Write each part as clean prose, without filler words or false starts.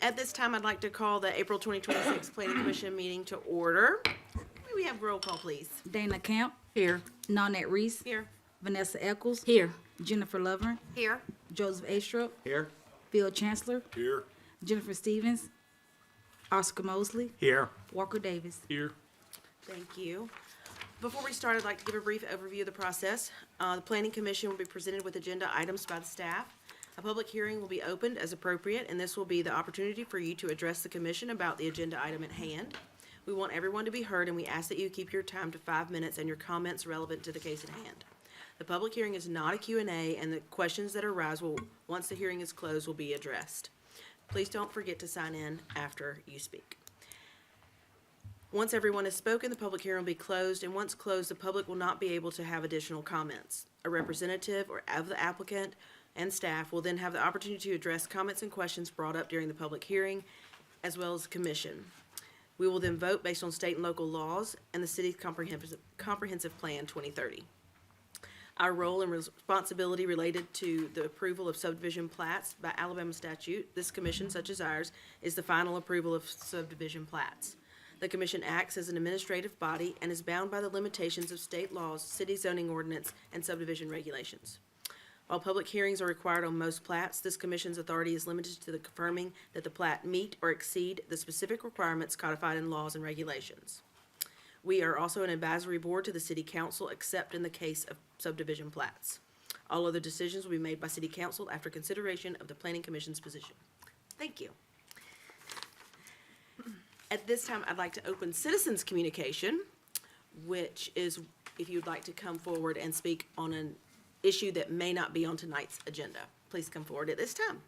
At this time, I'd like to call the April 2026 Planning Commission meeting to order. May we have roll call, please? Dana Camp, Here. Nanette Reese, Here. Vanessa Eccles, Here. Jennifer Loveren, Here. Joseph Astrup, Here. Phil Chancellor, Here. Jennifer Stevens, Oscar Mosley, Here. Walker Davis. Here. Thank you. Before we start, I'd like to give a brief overview of the process. The Planning Commission will be presented with agenda items by the staff. A public hearing will be opened as appropriate, and this will be the opportunity for you to address the commission about the agenda item at hand. We want everyone to be heard, and we ask that you keep your time to 5 minutes and your comments relevant to the case at hand. The public hearing is not a Q&A, and the questions that arise will, once the hearing is closed, will be addressed. Please don't forget to sign in after you speak. Once everyone has spoken, the public hearing will be closed, and once closed, the public will not be able to have additional comments. A representative or of the applicant and staff will then have the opportunity to address comments and questions brought up during the public hearing, as well as the commission. We will then vote based on state and local laws and the city's comprehensive plan 2030. Our role and responsibility related to the approval of subdivision plats by Alabama statute, this commission, such as ours, is the final approval of subdivision plats. The commission acts as an administrative body and is bound by the limitations of state laws, city zoning ordinance, and subdivision regulations. While public hearings are required on most plats, this commission's authority is limited to the confirming that the plat meet or exceed the specific requirements codified in laws and regulations. We are also an advisory board to the city council, except in the case of subdivision plats. All other decisions will be made by city council after consideration of the planning commission's position. Thank you. At this time, I'd like to open citizens' communication, which is if you'd like to come forward and speak on an issue that may not be on tonight's agenda. Please come forward at this time.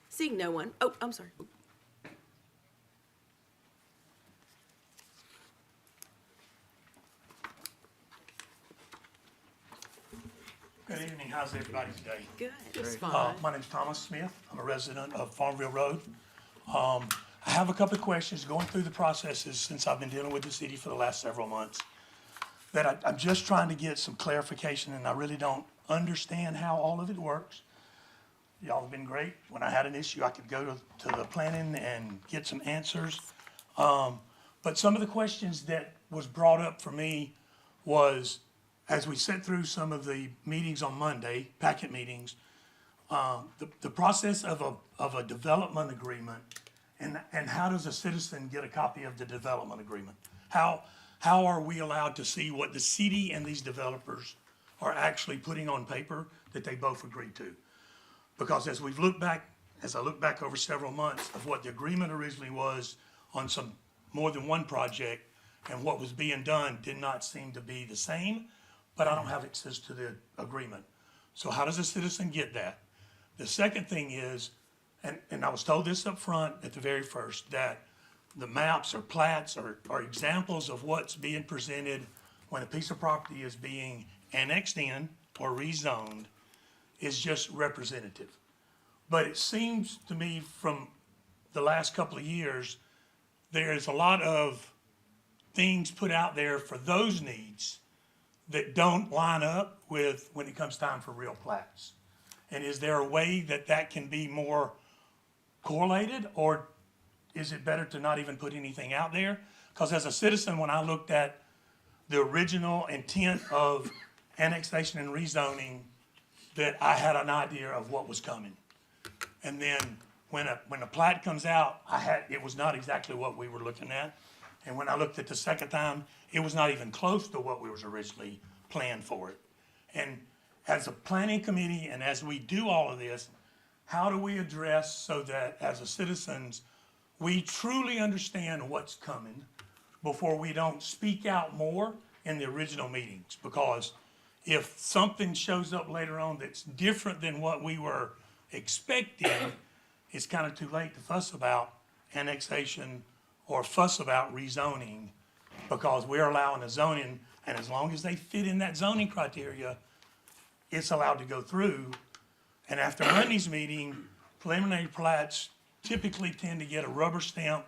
Seeing no one. Oh, I'm sorry. Good evening, how's everybody today? Good. Just fine. My name's Thomas Smith, I'm a resident of Farmville Road. I have a couple of questions going through the processes since I've been dealing with the city for the last several months, that I'm just trying to get some clarification, and I really don't understand how all of it works. Y'all have been great. When I had an issue, I could go to the planning and get some answers. But some of the questions that was brought up for me was, as we sat through some of the meetings on Monday, packet meetings, the process of a development agreement, and how does a citizen get a copy of the development agreement? How are we allowed to see what the city and these developers are actually putting on paper that they both agreed to? Because as I look back over several months of what the agreement originally was on some more than one project, and what was being done did not seem to be the same, but I don't have access to the agreement. So how does a citizen get that? The second thing is, and I was told this up front at the very first, that the maps or plats are examples of what's being presented when a piece of property is being annexed in or rezoned, is just representative. But it seems to me from the last couple of years, there's a lot of things put out there for those needs that don't line up with when it comes time for real plats. And is there a way that that can be more correlated, or is it better to not even put anything out there? Because as a citizen, when I looked at the original intent of annexation and rezoning, that I had an idea of what was coming. And then when a plat comes out, it was not exactly what we were looking at. And when I looked at the second time, it was not even close to what we was originally planned for it. And as a planning committee, and as we do all of this, how do we address so that as a citizens, we truly understand what's coming before we don't speak out more in the original meetings? Because if something shows up later on that's different than what we were expecting, it's kind of too late to fuss about annexation or fuss about rezoning, because we're allowing a zoning, and as long as they fit in that zoning criteria, it's allowed to go through. And after Monday's meeting, preliminary plats typically tend to get a rubber stamp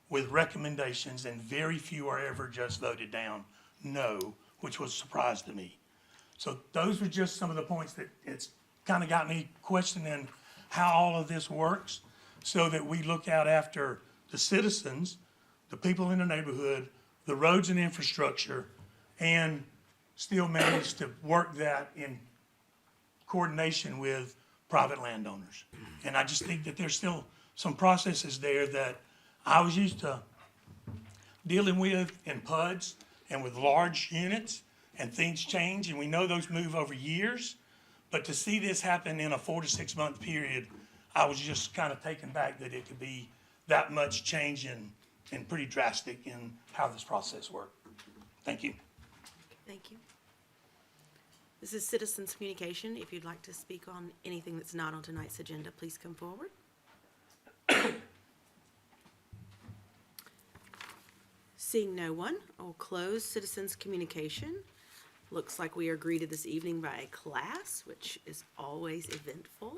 with recommendations, and very few are ever just voted down no, which was a surprise to me. So those were just some of the points that it's kind of got me questioning how all of this works so that we look out after the citizens, the people in the neighborhood, the roads and infrastructure, and still manage to work that in coordination with private landowners. And I just think that there's still some processes there that I was used to dealing with in PUDs and with large units, and things change, and we know those move over years. But to see this happen in a 4 to 6 month period, I was just kind of taken back that it could be that much change and pretty drastic in how this process worked. Thank you. Thank you. This is citizens communication. If you'd like to speak on anything that's not on tonight's agenda, please come forward. Seeing no one, I'll close citizens communication. Looks like we are greeted this evening by a class, which is always eventful.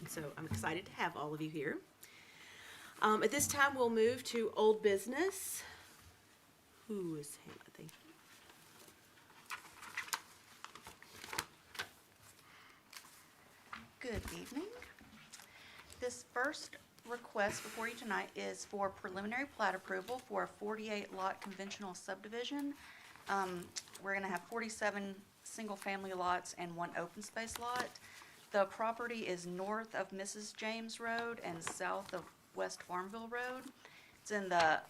So I'm excited to have all of you here. At this time, we'll move to old business. Who is him? Thank you. Good evening. This first request before you tonight is for preliminary plat approval for a 48-lot conventional subdivision. We're going to have 47 single-family lots and 1 open space lot. The property is north of Mrs. James Road and south of West Farmville Road. It's in the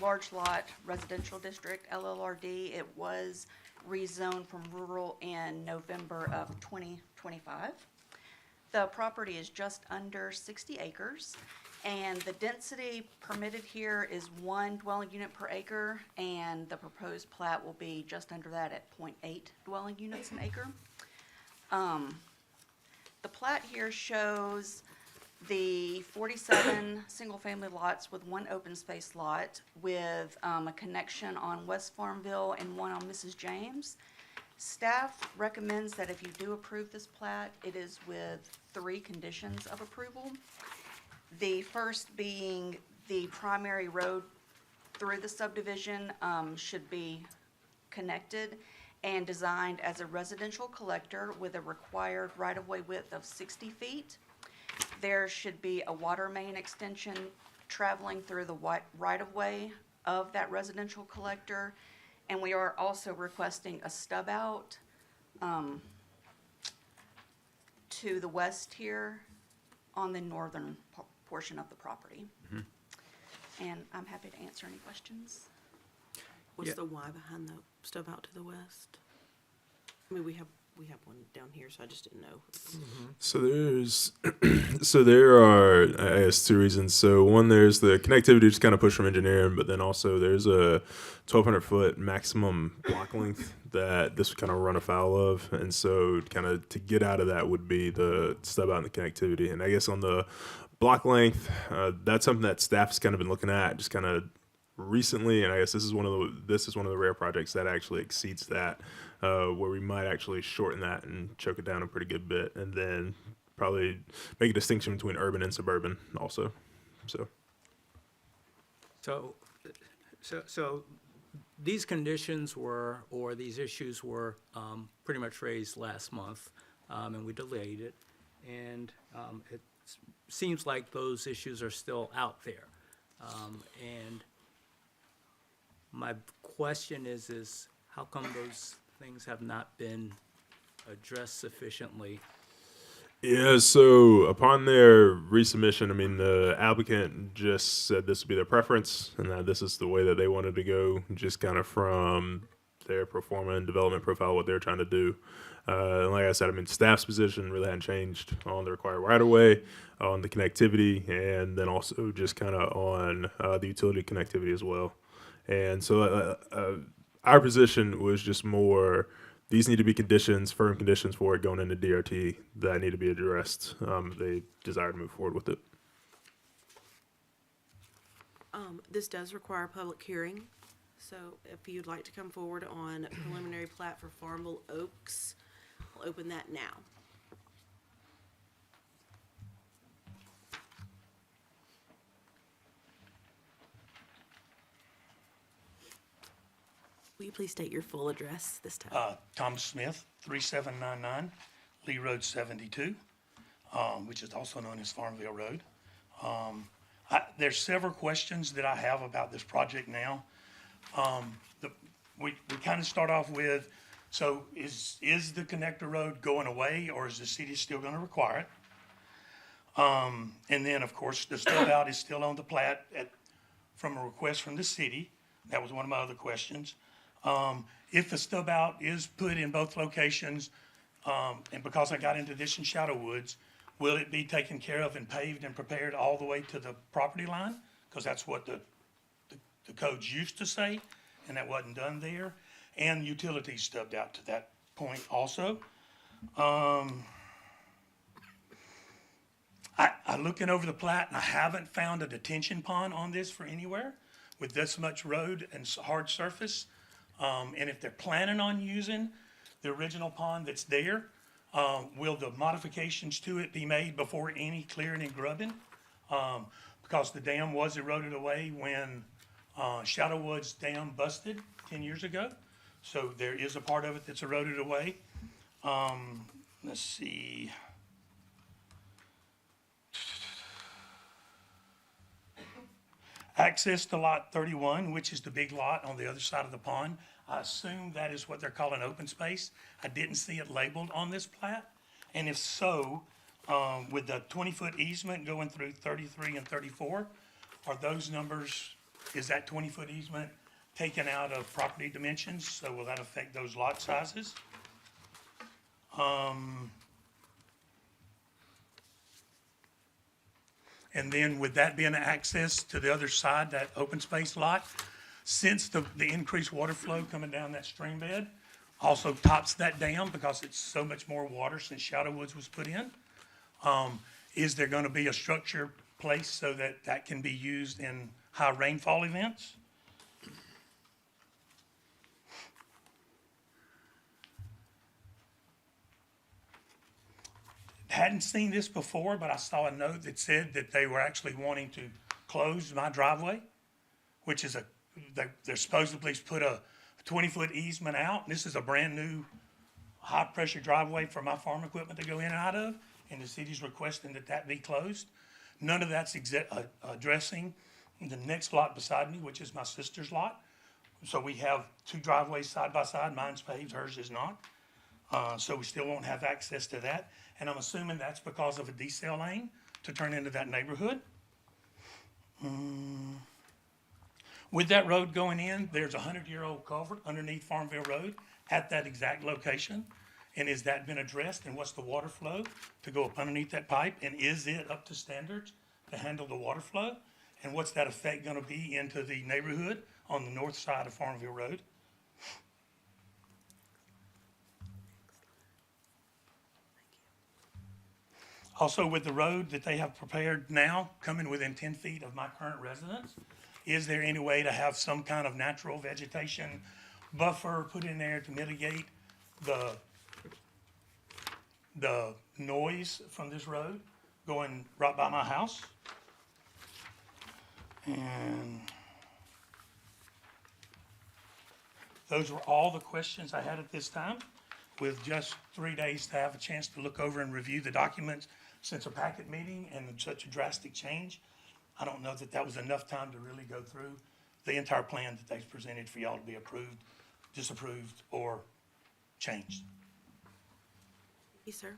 large lot residential district, LLRD. It was rezoned from rural in November of 2025. The property is just under 60 acres, and the density permitted here is 1 dwelling unit per acre, and the proposed plat will be just under that at 0.8 dwelling units an acre. The plat here shows the 47 single-family lots with 1 open space lot with a connection on West Farmville and 1 on Mrs. James. Staff recommends that if you do approve this plat, it is with 3 conditions of approval. The first being the primary road through the subdivision should be connected and designed as a residential collector with a required right-of-way width of 60 feet. There should be a water main extension traveling through the right-of-way of that residential collector. And we are also requesting a stub out to the west here on the northern portion of the property. And I'm happy to answer any questions. What's Yeah. the why behind the stub out to the west? I mean, we have one down here, so I just didn't know. So there are, I guess, 2 reasons. So one, there's the connectivity just kind of push from engineering, but then also there's a 1,200-foot maximum block length that this would kind of run afoul of, and so kind of to get out of that would be the stub out and the connectivity. And I guess on the block length, that's something that staff has kind of been looking at, just kind of recently, and I guess this is one of the rare projects that actually exceeds that, where we might actually shorten that and choke it down a pretty good bit, and then probably make a distinction between urban and suburban also. So these conditions were, or these issues were pretty much raised last month, and we delayed it. And it seems like those issues are still out there. And my question is how come those things have not been addressed sufficiently? Yeah, so upon their resubmission, I mean, the applicant just said this would be their preference and that this is the way that they wanted to go, just kind of from their pro forma and development profile, what they're trying to do. And like I said, I mean, staff's position really hadn't changed on the required right-of-way, on the connectivity, and then also just kind of on the utility connectivity as well. And so our position was just more, these need to be conditions, firm conditions for it going into DRT that need to be addressed. They desire to move forward with it. This does require a public hearing, so if you'd like to come forward on preliminary plat for Farmville Oaks, we'll open that now. Will you please state your full address this time? Thomas Smith, 3799 Lee Road 72. which is also known as Farmville Road. There's several questions that I have about this project now. We kind of start off with, so is the connector road going away, or is the city still gonna require it? And then, of course, the stub out is still on the plat from a request from the city. That was one of my other questions. If the stub out is put in both locations, and because I got into this in Shadow Woods, will it be taken care of and paved and prepared all the way to the property line? Because that's what the codes used to say, and that wasn't done there. And utilities stubbed out to that point also. I'm looking over the plat, and I haven't found a detention pond on this for anywhere with this much road and hard surface. And if they're planning on using the original pond that's there, will the modifications to it be made before any clearing and grubbing? Because the dam was eroded away when Shadow Woods Dam busted 10 years ago. So there is a part of it that's eroded away. Let's see. Access to lot 31, which is the big lot on the other side of the pond. I assume that is what they're calling open space. I didn't see it labeled on this plat. And if so, with the 20-foot easement going through 33 and 34, are those numbers, is that 20-foot easement taken out of property dimensions? So will that affect those lot sizes? And then with that being access to the other side, that open space lot, since the increased water flow coming down that stream bed also tops that dam because it's so much more water since Shadow Woods was put in, is there gonna be a structure placed so that that can be used in high rainfall events? Hadn't seen this before, but I saw a note that said that they were actually wanting to close my driveway, which is they're supposedly put a 20-foot easement out. And this is a brand-new high-pressure driveway for my farm equipment to go in and out of, and the city's requesting that that be closed. None of that's addressing the next lot beside me, which is my sister's lot. So we have two driveways side by side. Mine's paved, hers is not. So we still won't have access to that. And I'm assuming that's because of a decel lane to turn into that neighborhood. With that road going in, there's a 100-year-old culvert underneath Farmville Road at that exact location. And has that been addressed? And what's the water flow to go up underneath that pipe? And is it up to standards to handle the water flow? And what's that effect gonna be into the neighborhood on the north side of Farmville Road? Also, with the road that they have prepared now, coming within 10 feet of my current residence, is there any way to have some kind of natural vegetation buffer put in there to mitigate the noise from this road going right by my house? And those were all the questions I had at this time, with just 3 days to have a chance to look over and review the documents since a packet meeting and such a drastic change. I don't know that that was enough time to really go through the entire plan that they've presented for y'all to be approved, disapproved, or changed. Yes, sir.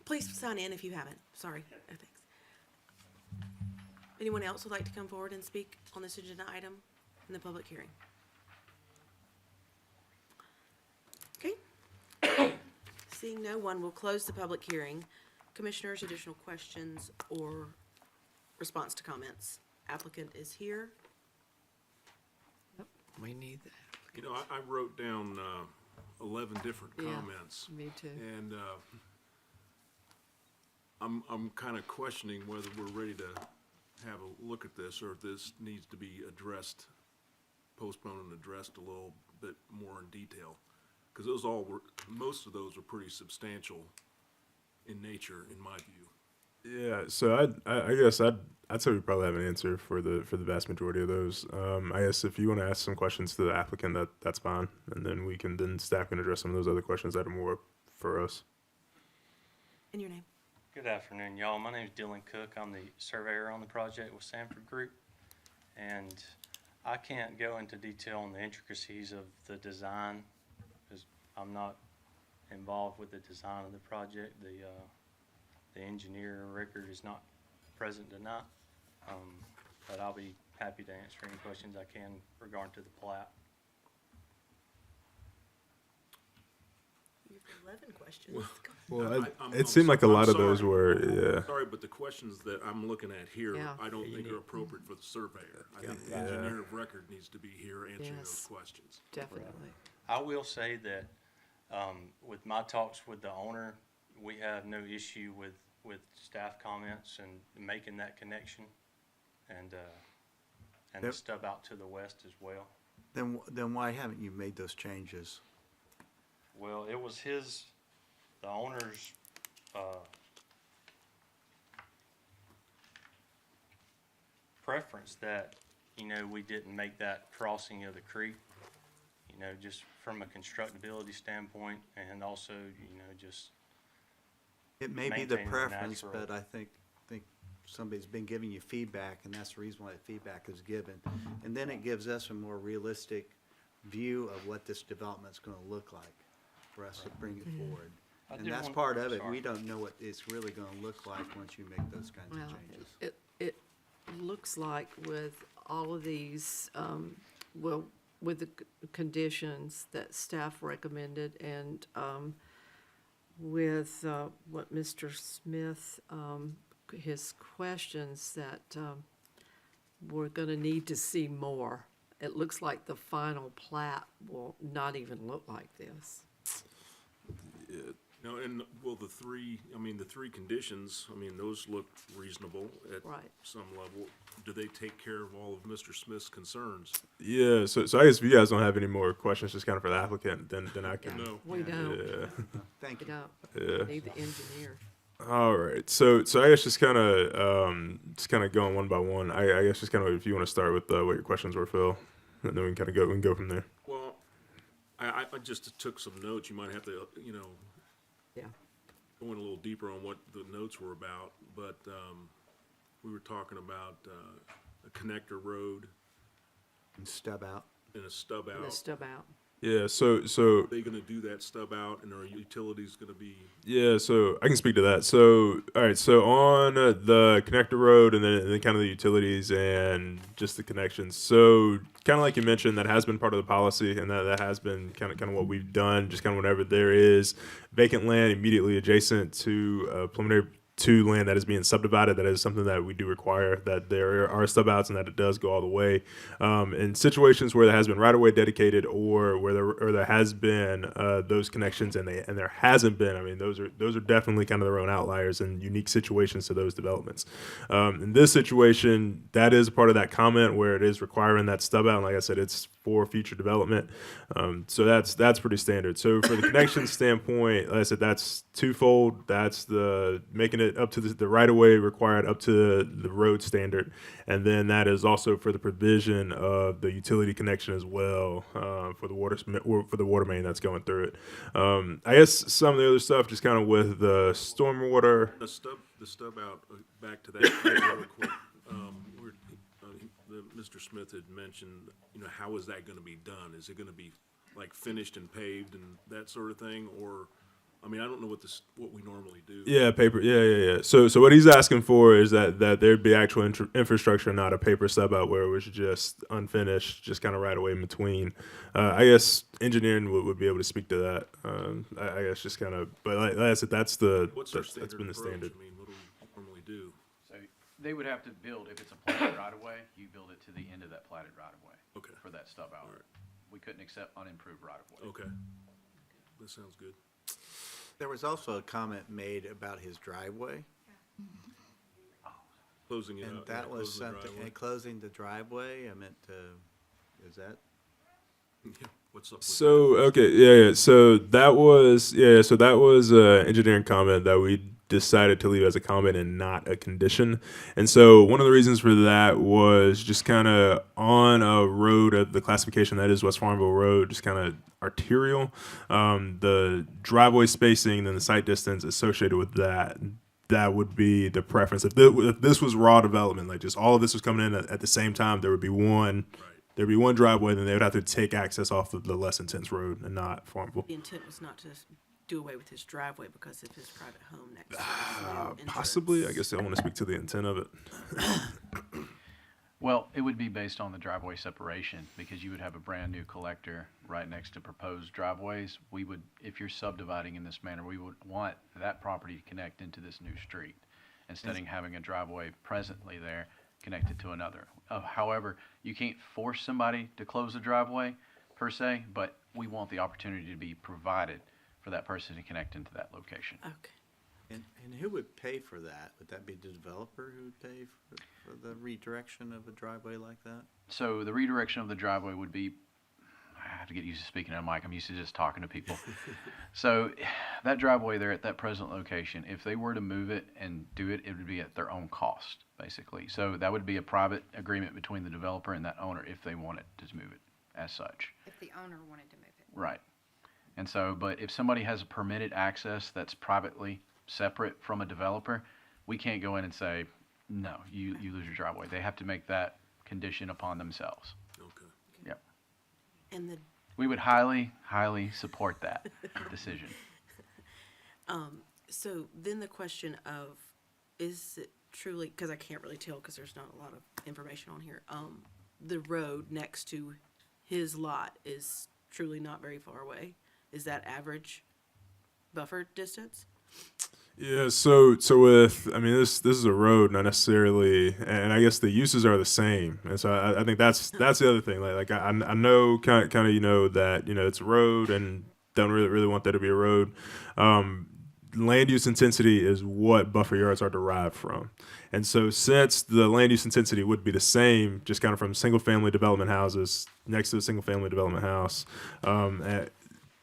Please sign in if you haven't. Sorry. Oh, thanks. Anyone else would like to come forward and speak on this agenda item in the public hearing? Okay. Seeing no one, we'll close the public hearing. Commissioners, additional questions or response to comments? Applicant is here. We need that. You know, I wrote down 11 different Yeah. comments. Me too. And I'm kind of questioning whether we're ready to have a look at this, or if this needs to be addressed, postponed and addressed a little bit more in detail. Because most of those are pretty substantial in nature, in my view. Yeah, so I guess I'd say we probably have an answer for the vast majority of those. I guess if you want to ask some questions to the applicant, that's fine, and then staff can address some of those other questions that are more for us. And your name? Good afternoon, y'all. My name is Dylan Cook. I'm the surveyor on the project with Sanford Group. And I can't go into detail on the intricacies of the design because I'm not involved with the design of the project. The engineer, Rickard, is not present tonight. But I'll be happy to answer any questions I can regarding to the plat. You have 11 questions. Well, I'm it seemed like a lot of those sorry. were, yeah. Sorry, but the questions that I'm looking at here, Yeah. I don't think are appropriate for the surveyor. I think the engineer of record needs to be here answering those Yes. questions. Definitely. I will say that, with my talks with the owner, we have no issue with staff comments and making that connection and the Yep. stub out to the west as well. Then why haven't you made those changes? Well, it was the owner's, preference that, we didn't make that crossing of the creek, just from a constructability standpoint and also, just It may be the Maintaining the preference, natural- but I think somebody's been giving you feedback, and that's the reason why the feedback is given. And then it gives us a more realistic view of what this development's gonna look like for us to bring it forward. I And did that's want- part of it. sorry. We don't know what it's really gonna look like once you make those kinds Well, of changes. it looks like with all of these, well, with the conditions that staff recommended and with what Mr. Smith, his questions that we're gonna need to see more. It looks like the final plat will not even look like this. No, and, well, the three conditions, those look reasonable at Right. some level. Do they take care of all of Mr. Smith's concerns? Yeah, so I guess if you guys don't have any more questions, just kind of for the applicant, then I can. Yeah, No. We don't, Yeah. Thank we you. don't. Yeah. Need the engineer. All right. So I guess just kind of going one by one. I guess just kind of if you want to start with what your questions were, Phil, and then we can go from there. Well, I just took some notes. You might have to, Yeah. go in a little deeper on what the notes were about, but we were talking about a connector road And stub out. and a stub And the out. stub out. Yeah. So Are they gonna do that stub out, and are utilities gonna be? yeah. So I can speak to that. So all right. So on the connector road, and then kind of the utilities and just the connections. So kind of like you mentioned, that has been part of the policy, and that has been kind of what we've done. Just kind of whenever there is vacant land immediately adjacent to preliminary to land that is being subdivided, that is something that we do require, that there are stub outs and that it does go all the way. In situations where there has been right of way dedicated or where there has been those connections and there hasn't been, those are definitely kind of their own outliers and unique situations to those developments. In this situation, that is part of that comment where it is requiring that stub out. And like I said, it's for future development. So that's pretty standard. So for the connection standpoint, like I said, that's twofold. That's the making it up to the right of way required up to the road standard, and then that is also for the provision of the utility connection as well for the water main that's going through it. I guess some of the other stuff just kind of with the stormwater. The stub out, back to that real quick. Mr. Smith had mentioned, how is that gonna be done? Is it gonna be like finished and paved and that sort of thing? Or, I don't know what we normally do. Yeah, paper. Yeah. So what he's asking for is that there'd be actual infrastructure, not a paper stub out where it was just unfinished, just kind of right away in between. I guess engineering would be able to speak to that. I guess just kind of, but like I said, What's our that's standard been the approach? standard. What do we normally do? So they would have to build, if it's a platted right-of-way, you build it to the end of that platted right-of-way. Okay. For that stub out. All right. We couldn't accept unimproved right-of-way. Okay. That sounds good. There was also a comment made about his driveway, Closing it and up. that was closing the something, driveway. and closing the driveway, is that? Yeah, what's up with So that? okay, yeah. So that was engineering comment that we decided to leave as a comment and not a condition. And so one of the reasons for that was just kind of on a road of the classification that is West Farmville Road, just kind of arterial. The driveway spacing and the site distance associated with that that would be the preference. If this was raw development, like just all of this was coming in at the same time, there would be one. There'd be one driveway, then they would have to take access off of the less intense road and not Farmville. The intent was not to do away with his driveway because of his private home next to it. Possibly, I guess I want to speak to the intent of it. Well, it would be based on the driveway separation, because you would have a brand-new collector right next to proposed driveways. We would, if you're subdividing in this manner, we would want that property to connect into this new street, instead of having a driveway presently there connected to another. However, you can't force somebody to close the driveway, per se, but we want the opportunity to be provided for that person to connect into that location. Okay. And who would pay for that? Would that be the developer who would pay for the redirection of a driveway like that? So the redirection of the driveway would be, I have to get used to speaking on mic. I'm used to just talking to people. So that driveway there at that present location, if they were to move it and do it, it would be at their own cost, basically. So that would be a private agreement between the developer and that owner if they wanted to move it as such. If the owner wanted to move it. Right. And so, but if somebody has a permitted access that's privately separate from a developer, we can't go in and say, no, you lose your driveway. They have to make that condition upon themselves. Okay. Yep. And We would highly, highly support that decision. so then the question of, is it truly, because I can't really tell because there's not a lot of information on here, the road next to his lot is truly not very far away? Is that average buffer distance? Yeah, so with, I mean, this is a road, not necessarily, and I guess the uses are the same, and so I think that's the other thing. Like I know kind of that it's a road, and don't really want that to be a road. Land use intensity is what buffer yards are derived from, and so since the land use intensity would be the same, just kind of from single family development houses next to a single family development house,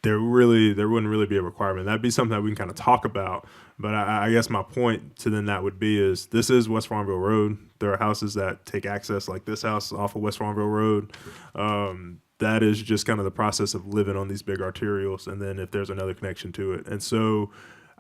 there wouldn't really be a requirement. That'd be something that we can kind of talk about. But I guess my point to then that would be is this is West Farmville Road. There are houses that take access like this house off of West Farmville Road. That is just kind of the process of living on these big arterials, and then if there's another connection to it. And so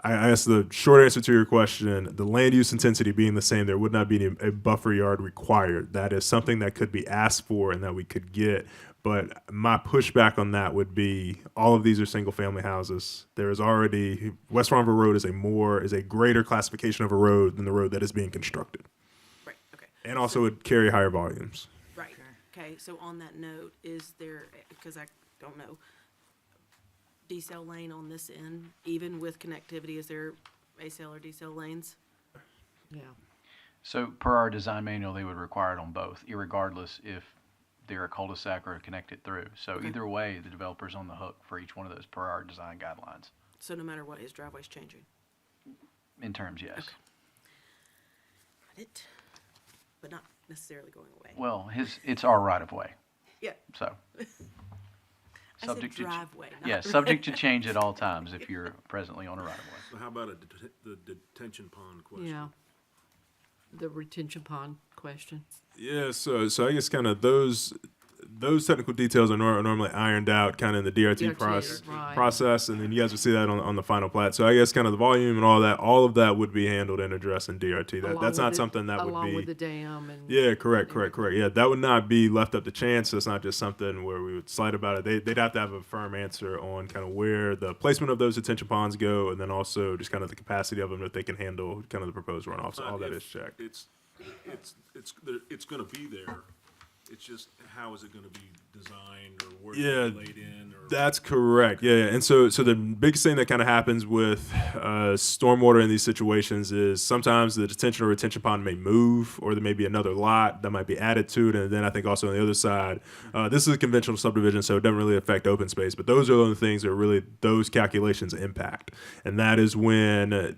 I guess the short answer to your question, the land use intensity being the same, there would not be a buffer yard required. That is something that could be asked for and that we could get. But my pushback on that would be all of these are single family houses. There is already, West Farmville Road is a greater classification of a road than the road that is being constructed. Right, okay. And also would carry higher volumes. Right, okay, so on that note, is there, because I don't know, decel lane on this end, even with connectivity, is there ACL or decel lanes? Yeah. So per our design manual, they would require it on both, irregardless if they're a cul-de-sac or a connected through. So Okay. either way, the developer's on the hook for each one of those per our design guidelines. So no matter what, his driveway's changing? In terms, yes. Okay. Got it, but not necessarily going away. Well, it's our right of way, Yeah, so. I said subject to ch- driveway, not. Yeah, subject to change at all times if you're presently on a right of way. So how about the detention pond question? Yeah. The retention pond question. Yeah, so I guess kind of those technical details are normally ironed out kind of in the DRT, right. process, and then you guys will see that on the final plat. So I guess kind of the volume and all of that would be handled and addressed in DRT. Along That's with not the- something that would Along be. with the dam and. Yeah, correct. Yeah, that would not be left up to chance. That's not just something where we would slide about it. They'd have to have a firm answer on kind of where the placement of those detention ponds go, and then also just kind of the capacity of them if they can handle kind of the proposed runoff. So all that is checked. It's gonna be there. It's just, how is it gonna be designed, or where Yeah, it's laid in, or? That's correct. Yeah. And so the biggest thing that kind of happens with stormwater in these situations is sometimes the detention or retention pond may move, or there may be another lot that might be added to it. And then I think also on the other side, this is a conventional subdivision, so it doesn't really affect open space. But those are the things that really those calculations impact. And that is when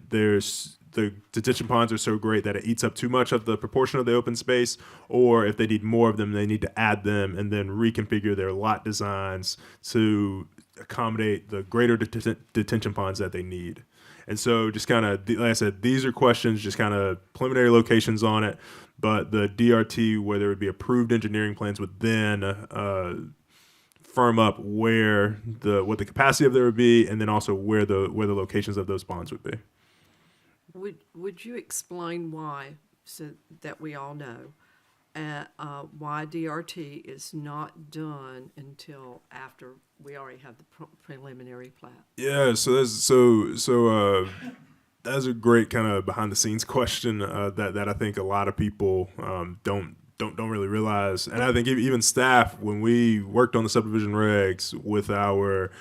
the detention ponds are so great that it eats up too much of the proportion of the open space, or if they need more of them, they need to add them and then reconfigure their lot designs to accommodate the greater detention ponds that they need. And so just kind of, like I said, these are questions, just kind of preliminary locations on it, but the DRT, where there would be approved engineering plans, would then firm up what the capacity of there would be, and then also where the locations of those ponds would be. Would you explain why, so that we all know, why DRT is not done until after we already have the preliminary plat? Yeah, that's a great kind of behind the scenes question that I think a lot of people don't really realize, and I think even staff, when we worked on the subdivision regs with our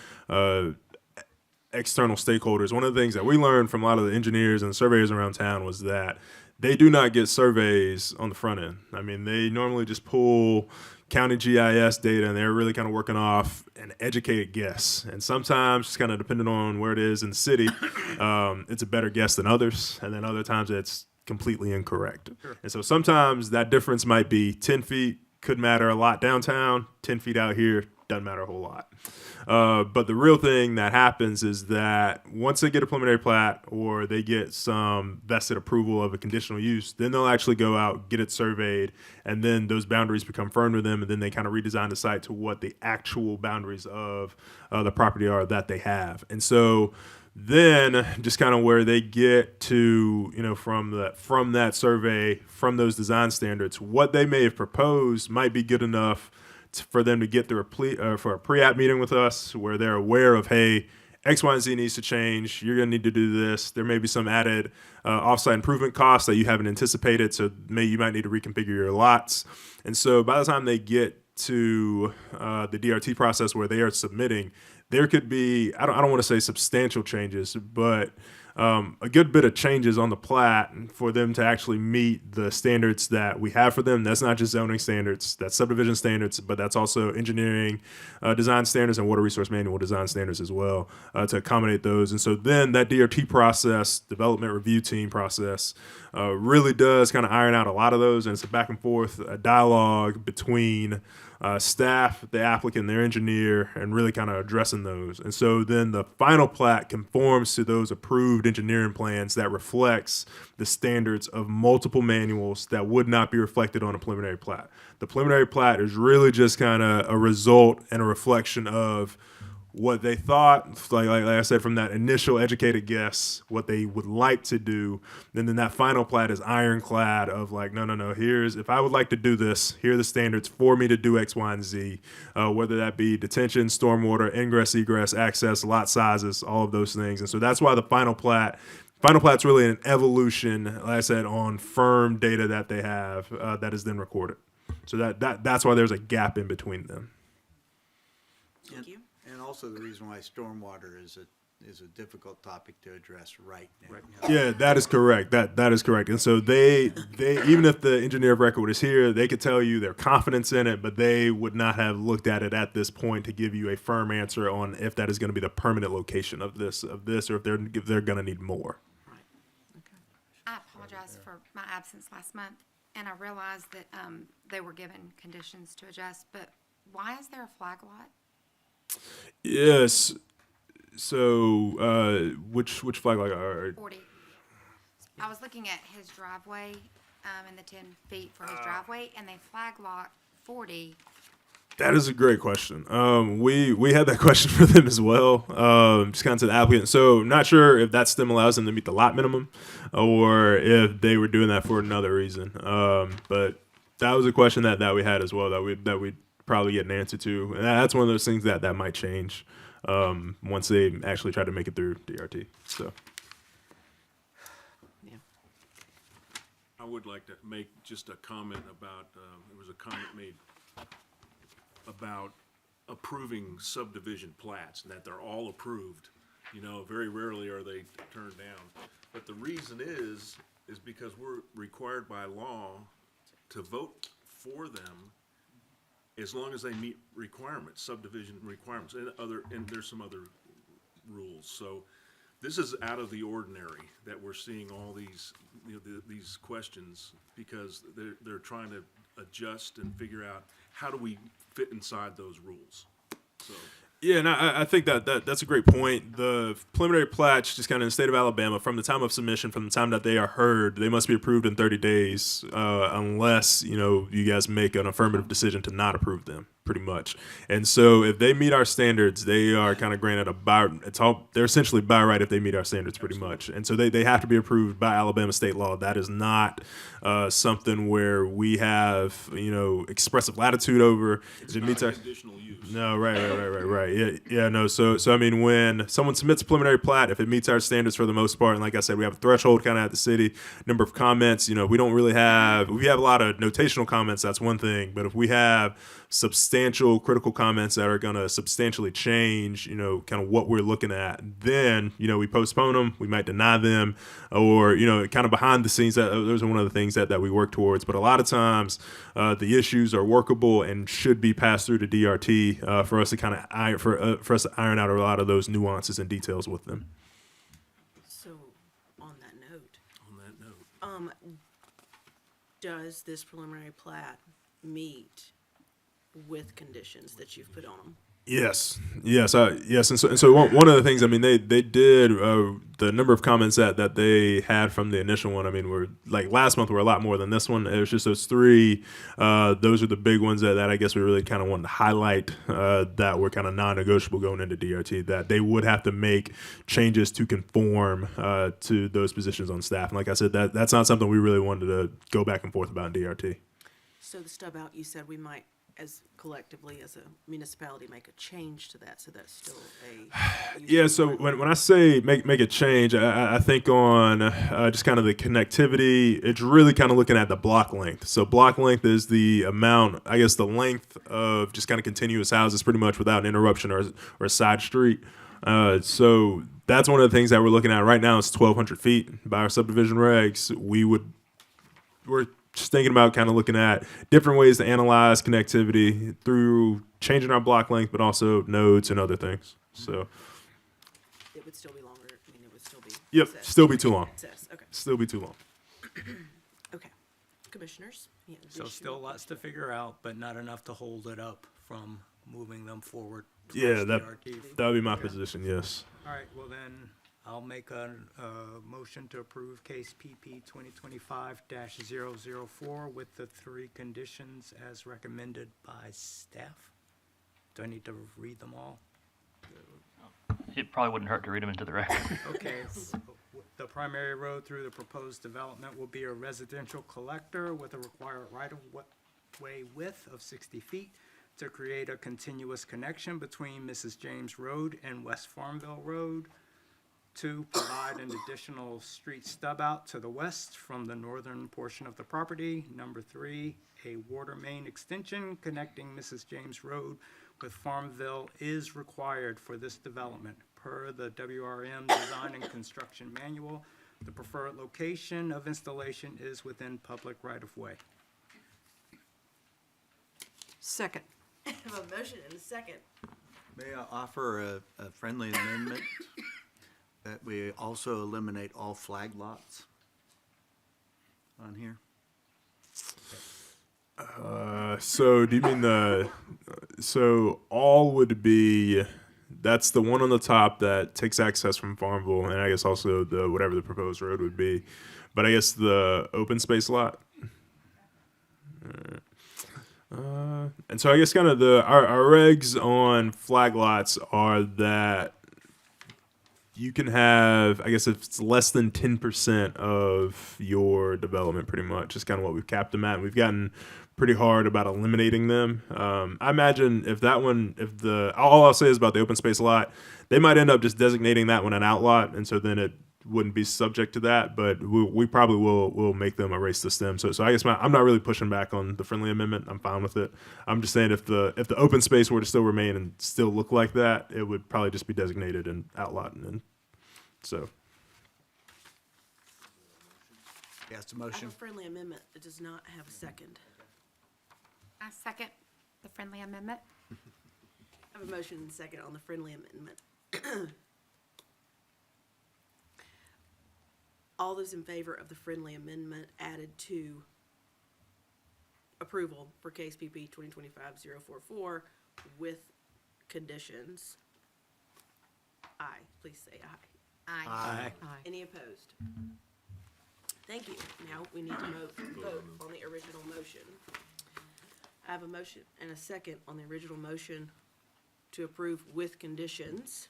external stakeholders, one of the things that we learned from a lot of the engineers and surveyors around town was that they do not get surveys on the front end. I mean, they normally just pull county GIS data, and they're really kind of working off an educated guess. And sometimes, just kind of depending on where it is in the city, it's a better guess than others. And then other times it's completely incorrect. Sure. And so sometimes that difference might be 10 feet, could matter a lot downtown, 10 feet out here, doesn't matter a whole lot. But the real thing that happens is that once they get a preliminary plat or they get some vested approval of a conditional use, then they'll actually go out, get it surveyed, and then those boundaries become firm to them, and then they kind of redesign the site to what the actual boundaries of the property are that they have. And so then just kind of where they get to, from that survey, from those design standards, what they may have proposed might be good enough for them to get through for a pre-app meeting with us where they're aware of, hey, X, Y, and Z needs to change. You're going to need to do this. There may be some added offsite improvement costs that you haven't anticipated, so you might need to reconfigure your lots. And so by the time they get to the DRT process where they are submitting, there could be, I don't want to say substantial changes, but a good bit of changes on the plat for them to actually meet the standards that we have for them. That's not just zoning standards, that's subdivision standards, but that's also engineering design standards and water resource manual design standards as well to accommodate those. And so then that DRT process, development review team process, really does kind of iron out a lot of those. And it's a back and forth, a dialogue between staff, the applicant, their engineer, and really kind of addressing those. And so then the final plat conforms to those approved engineering plans that reflects the standards of multiple manuals that would not be reflected on a preliminary plat. The preliminary plat is really just kind of a result and a reflection of what they thought, like I said, from that initial educated guess, what they would like to do. And then that final plat is ironclad of like, no, if I would like to do this, here are the standards for me to do X, Y, and Z, whether that be detention, stormwater, ingress, egress, access, lot sizes, all of those things. And so that's why the final plat's really an evolution, like I said, on firm data that they have that is then recorded. So that's why there's a gap in between them. Thank you. And also the reason why stormwater is a difficult topic to address right now. Right. Yeah, that is correct. That is correct. And so they even if the engineer of record is here, they could tell you their confidence in it, but they would not have looked at it at this point to give you a firm answer on if that is going to be the permanent location of this, or if they're going to need more. I apologize for my absence last month, and I realized that they were given conditions to adjust, but why is there a flag lot? Yes. So, which flag lot are? 40. I was looking at his driveway, and the 10 feet for his driveway, and they flag lot 40. That is a great question. We had that question for them as well. Just kind of to the applicant. So not sure if that still allows them to meet the lot minimum, or if they were doing that for another reason. But that was a question that we had as well that we'd probably get an answer to. And that's one of those things that might change once they actually try to make it through DRT. So. I would like to make just a comment about, there was a comment made about approving subdivision plats, and that they're all approved. Very rarely are they turned down. But the reason is because we're required by law to vote for them as long as they meet requirements, subdivision requirements, and there's some other rules. So this is out of the ordinary that we're seeing all these, these questions, because they're trying to adjust and figure out how do we fit inside those rules. So. Yeah, and I think that's a great point. The preliminary plats, just kind of in the state of Alabama, from the time of submission, from the time that they are heard, they must be approved in 30 days, unless you guys make an affirmative decision to not approve them. pretty much. And so if they meet our standards, they are kind of granted they're essentially by right if they meet our standards pretty much. And so they have to be approved by Alabama state law. That is not something where we have, expressive latitude over. It's If it not meets a our, conditional use. no, right. Yeah, no. So I mean, when someone submits a preliminary plat, if it meets our standards for the most part, and like I said, we have a threshold kind of at the city, number of comments. We don't really have. We have a lot of notational comments. That's one thing, but if we have substantial critical comments that are going to substantially change, kind of what we're looking at, then we postpone them. We might deny them, or kind of behind the scenes. Those are one of the things that we work towards. But a lot of times, the issues are workable and should be passed through to DRT for us to kind of iron out a lot of those nuances and details with them. So, on that note, On that note, does this preliminary plat meet with conditions that you've put on them? Yes. And so one of the things, I mean, they did the number of comments that they had from the initial one. I mean, were like last month were a lot more than this one. It was just those three. Those are the big ones that I guess we really kind of wanted to highlight that were kind of non-negotiable going into DRT. That they would have to make changes to conform to those positions on staff. And like I said, that's not something we really wanted to go back and forth about in DRT. So the stub out, you said we might, as collectively as a municipality, make a change to that, so that's still a. Yeah, so when I say make a change, I think on just kind of the connectivity. It's really kind of looking at the block length. So block length is the amount, I guess, the length of just kind of continuous houses, pretty much without an interruption or a side street. So that's one of the things that we're looking at right now. It's 1,200 feet by our subdivision regs. We're just thinking about kind of looking at different ways to analyze connectivity through changing our block length, but also nodes and other things. So, It would still be longer, I mean, it would still be. yep, access. still be too long. Access, okay, Still be too long. okay. Commissioners? any So still additional lots to figure out, but not enough to hold it up from moving them forward. Yeah, towards DRT. that would be my position. Yes. All right, well then, I'll make a motion to approve case PP 2025-004 with the 3 conditions as recommended by staff. Do I need to read them all? It probably wouldn't hurt to read them into the record. Okay, so the primary road through the proposed development will be a residential collector with a required right-of-way width of 60 feet to create a continuous connection between Mrs. James Road and West Farmville Road. 2, provide an additional street stub out to the west from the northern portion of the property. Number 3, a water main extension connecting Mrs. James Road with Farmville is required for this development. Per the WRM Design and Construction Manual, the preferred location of installation is within public right-of-way. Second. I have a motion and a second. May I offer a friendly amendment that we also eliminate all flag lots on here? So do you mean so all would be, that's the one on the top that takes access from Farmville, and I guess also whatever the proposed road would be, but I guess the open space lot. And so I guess kind of our regs on flag lots are that you can have, I guess if it's less than 10% of your development, pretty much is kind of what we've capped them at. And we've gotten pretty hard about eliminating them. I imagine if all I'll say is about the open space lot, they might end up just designating that one an outlot, and so then it wouldn't be subject to that, but we probably will make them erase the stem. So I guess I'm not really pushing back on the friendly amendment. I'm fine with it. I'm just saying if the open space were to still remain and still look like that, it would probably just be designated an outlot, and so. Yes, the I have motion. a friendly amendment that does not have a second. I second the friendly amendment. I have a motion and a second on the friendly amendment. All those in favor of the friendly amendment added to approval for case PP 2025-044 with conditions, aye. Please say aye. Aye. Aye. Aye. Any opposed? Thank you. Now we need to vote on the original motion. I have a motion and a second on the original motion to approve with conditions.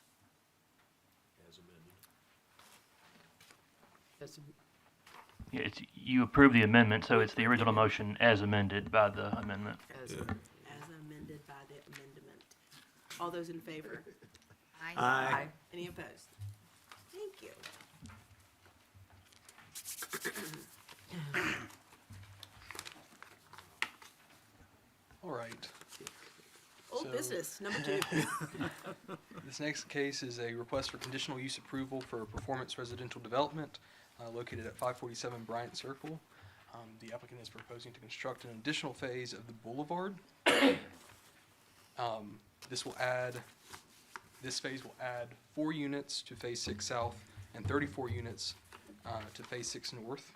As- Yeah, it's, you approve the amendment, so it's the original motion as amended by the amendment. as- As amended by the amendment. All those in favor? Aye. Any opposed? Thank you. All right. Old So- business, number 2. This next case is a request for conditional use approval for a performance residential development located at 547 Bryant Circle. The applicant is proposing to construct an additional phase of the boulevard. This phase will add 4 units to Phase 6 South and 34 units to Phase 6 North.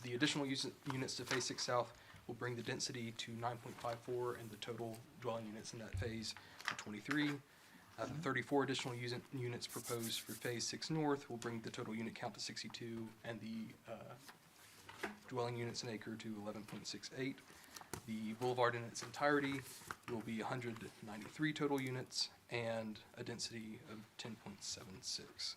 The additional units to Phase 6 South will bring the density to 9.54 and the total dwelling units in that phase to 23. The 34 additional units proposed for Phase 6 North will bring the total unit count to 62 and the dwelling units an acre to 11.68. The boulevard in its entirety will be 193 total units and a density of 10.76.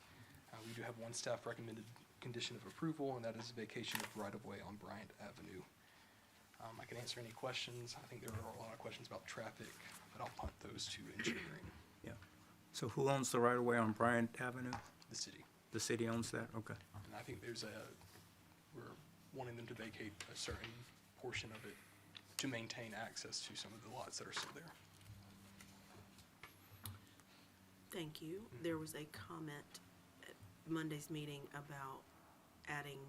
We do have one staff recommended condition of approval, and that is vacation of right-of-way on Bryant Avenue. I can answer any questions. I think there are a lot of questions about traffic, but I'll punt those to engineering, Yeah. So who owns the right-of-way on Bryant Avenue? the city. The city owns that? Okay. And I think we're wanting them to vacate a certain portion of it to maintain access to some of the lots that are still there. Thank you. There was a comment at Monday's meeting about adding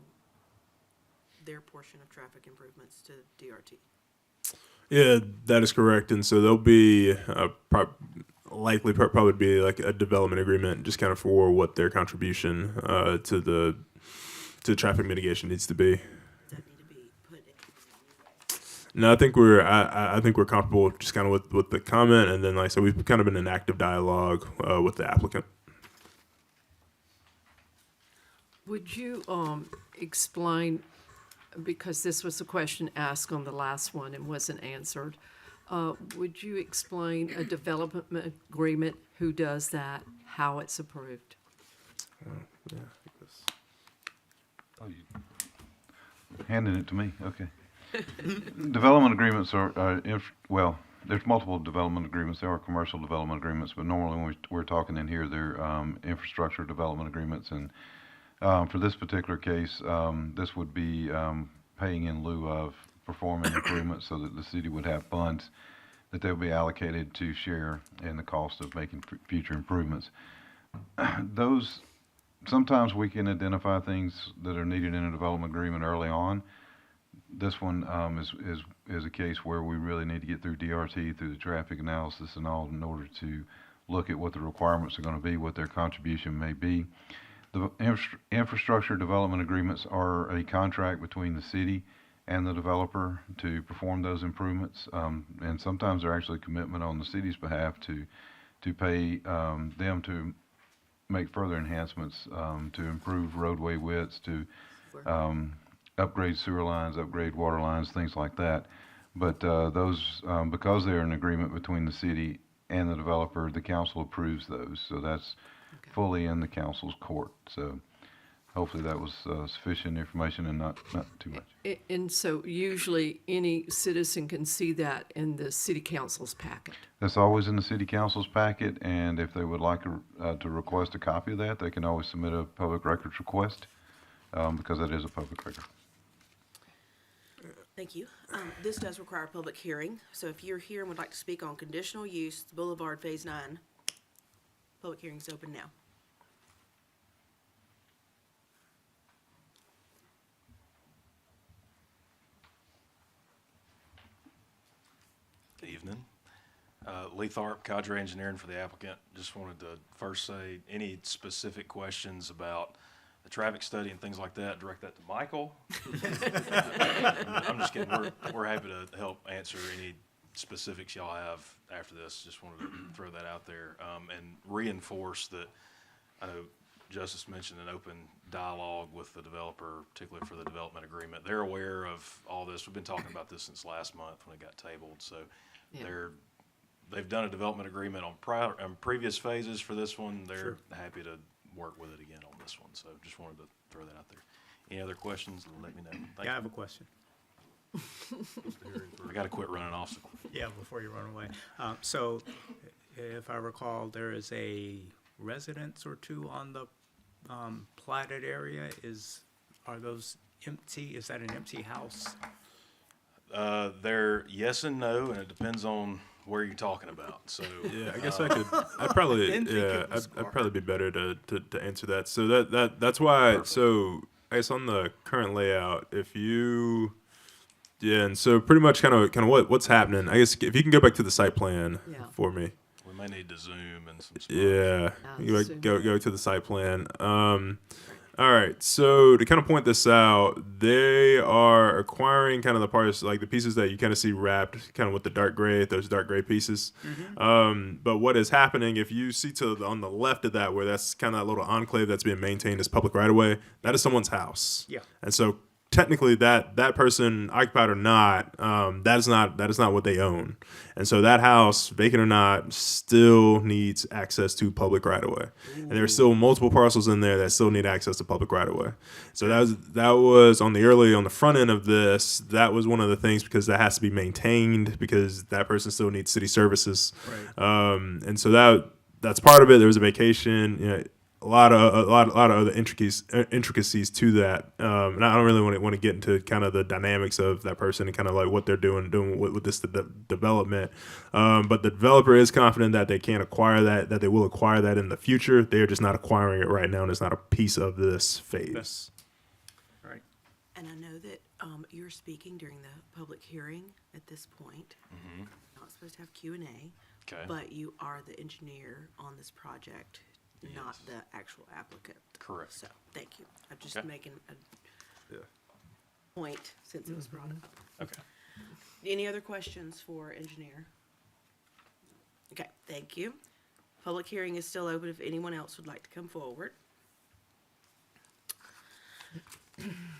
their portion of traffic improvements to DRT. Yeah, that is correct. And so there'll be probably be like a development agreement, just kind of for what their contribution to the traffic mitigation needs to be. Does that need to be put in? No, I think I think we're comfortable just kind of with the comment, and then like I said, we've kind of been in active dialogue with the applicant. Would you explain, because this was a question asked on the last one and wasn't answered, would you explain a development agreement, who does that, how it's approved? Yeah, Oh, you handing it to me, okay. Development agreements well, there's multiple development agreements. There are commercial development agreements, but normally when we're talking in here, they're infrastructure development agreements. And for this particular case, this would be paying in lieu of performing improvements so that the city would have funds that they'll be allocated to share in the cost of making future improvements. Sometimes we can identify things that are needed in a development agreement early on. This one is a case where we really need to get through DRT, through the traffic analysis and all, in order to look at what the requirements are going to be, what their contribution may be. The infrastructure development agreements are a contract between the city and the developer to perform those improvements. And sometimes they're actually a commitment on the city's behalf to pay them to make further enhancements, to improve roadway widths, to upgrade sewer lines, upgrade water lines, things like that. But those, because they're an agreement between the city and the developer, the council approves those. So that's fully in the council's court. So hopefully that was sufficient information and not too much. And so usually any citizen can see that in the city council's packet. That's always in the city council's packet, and if they would like to request a copy of that, they can always submit a public records request, because that is a public record. Thank you. This does require a public hearing, so if you're here and would like to speak on conditional use, Boulevard Phase 9, public hearing is open now. Good evening. Lee Tharp, Cadre Engineering for the applicant. Just wanted to first say, any specific questions about the traffic study and things like that, direct that to Michael. I'm just kidding. We're happy to help answer any specifics y'all have after this. Just wanted to throw that out there, and reinforce that I know Justice mentioned an open dialogue with the developer, particularly for the development agreement. They're aware of all this. We've been talking about this since last month when it got tabled, so Yeah. they've done a development agreement on previous phases for this one. They're happy to work with it again on this one, so just wanted to throw that out there. Any other questions, let me know. Thank Yeah, I have a question. you. We gotta quit running off. Yeah, before you run away. So, if I recall, there is a residence or two on the platted area. Are those empty? Is that an empty house? They're yes and no, and it depends on where you're talking about, so. Yeah, I guess I'd probably, Didn't think yeah, it was I'd probably be better to answer that. So that's why, so I guess on the current layout, yeah, and so pretty much kind of what's happening, I guess if you can go back to the site plan Yeah. for me. We may need to zoom and some stuff. Yeah, you zoom go to the site plan. All right, so to kind of point this out, they are acquiring kind of the parts, like the pieces that you kind of see wrapped kind of with the dark gray, those dark gray pieces. But what is happening, if you see on the left of that, where that's kind of that little enclave that's being maintained as public right of way, that is someone's house. Yeah. And so technically that person, occupied or not, that is not what they own. And so that house, vacant or not, still needs access to public right of way. And there are still multiple parcels in there that still need access to public right of way. So that was on the front end of this, that was one of the things, because that has to be maintained because that person still needs city services. Right. And so that's part of it. There was a vacation, you know, a lot of other intricacies to that, and I don't really want to get into kind of the dynamics of that person and kind of like what they're doing with this development. But the developer is confident that they can acquire that they will acquire that in the future. They are just not acquiring it right now, and it's not a piece of this phase. Right. And I know that you're speaking during the public hearing at this point. Mhm. Not supposed to have Q&A, Okay. but you are the engineer on this project, not Yes. the actual applicant. Correct. So, thank you. I'm just Okay. making a Yeah. point since it was brought up. Okay. Any other questions for engineer? Okay, thank you. Public hearing is still open if anyone else would like to come forward.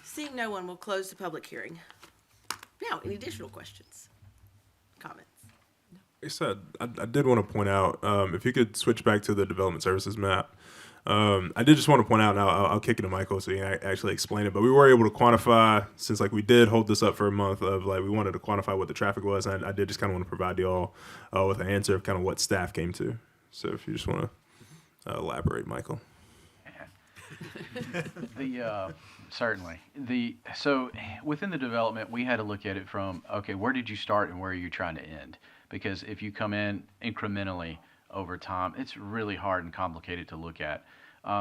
Seeing no one, we'll close the public hearing. Now, any additional questions? Comments? Like I said, I did want to point out, if you could switch back to the development services map. I did just want to point out, and I'll kick it to Michael so he can actually explain it, but we were able to quantify, since like we did hold this up for a month, of like we wanted to quantify what the traffic was, and I did just kind of want to provide you all with an answer of kind of what staff came to. So if you just want to elaborate, Michael. Certainly. So within the development, we had to look at it from, okay, where did you start and where are you trying to end? Because if you come in incrementally over time, it's really hard and complicated to look at.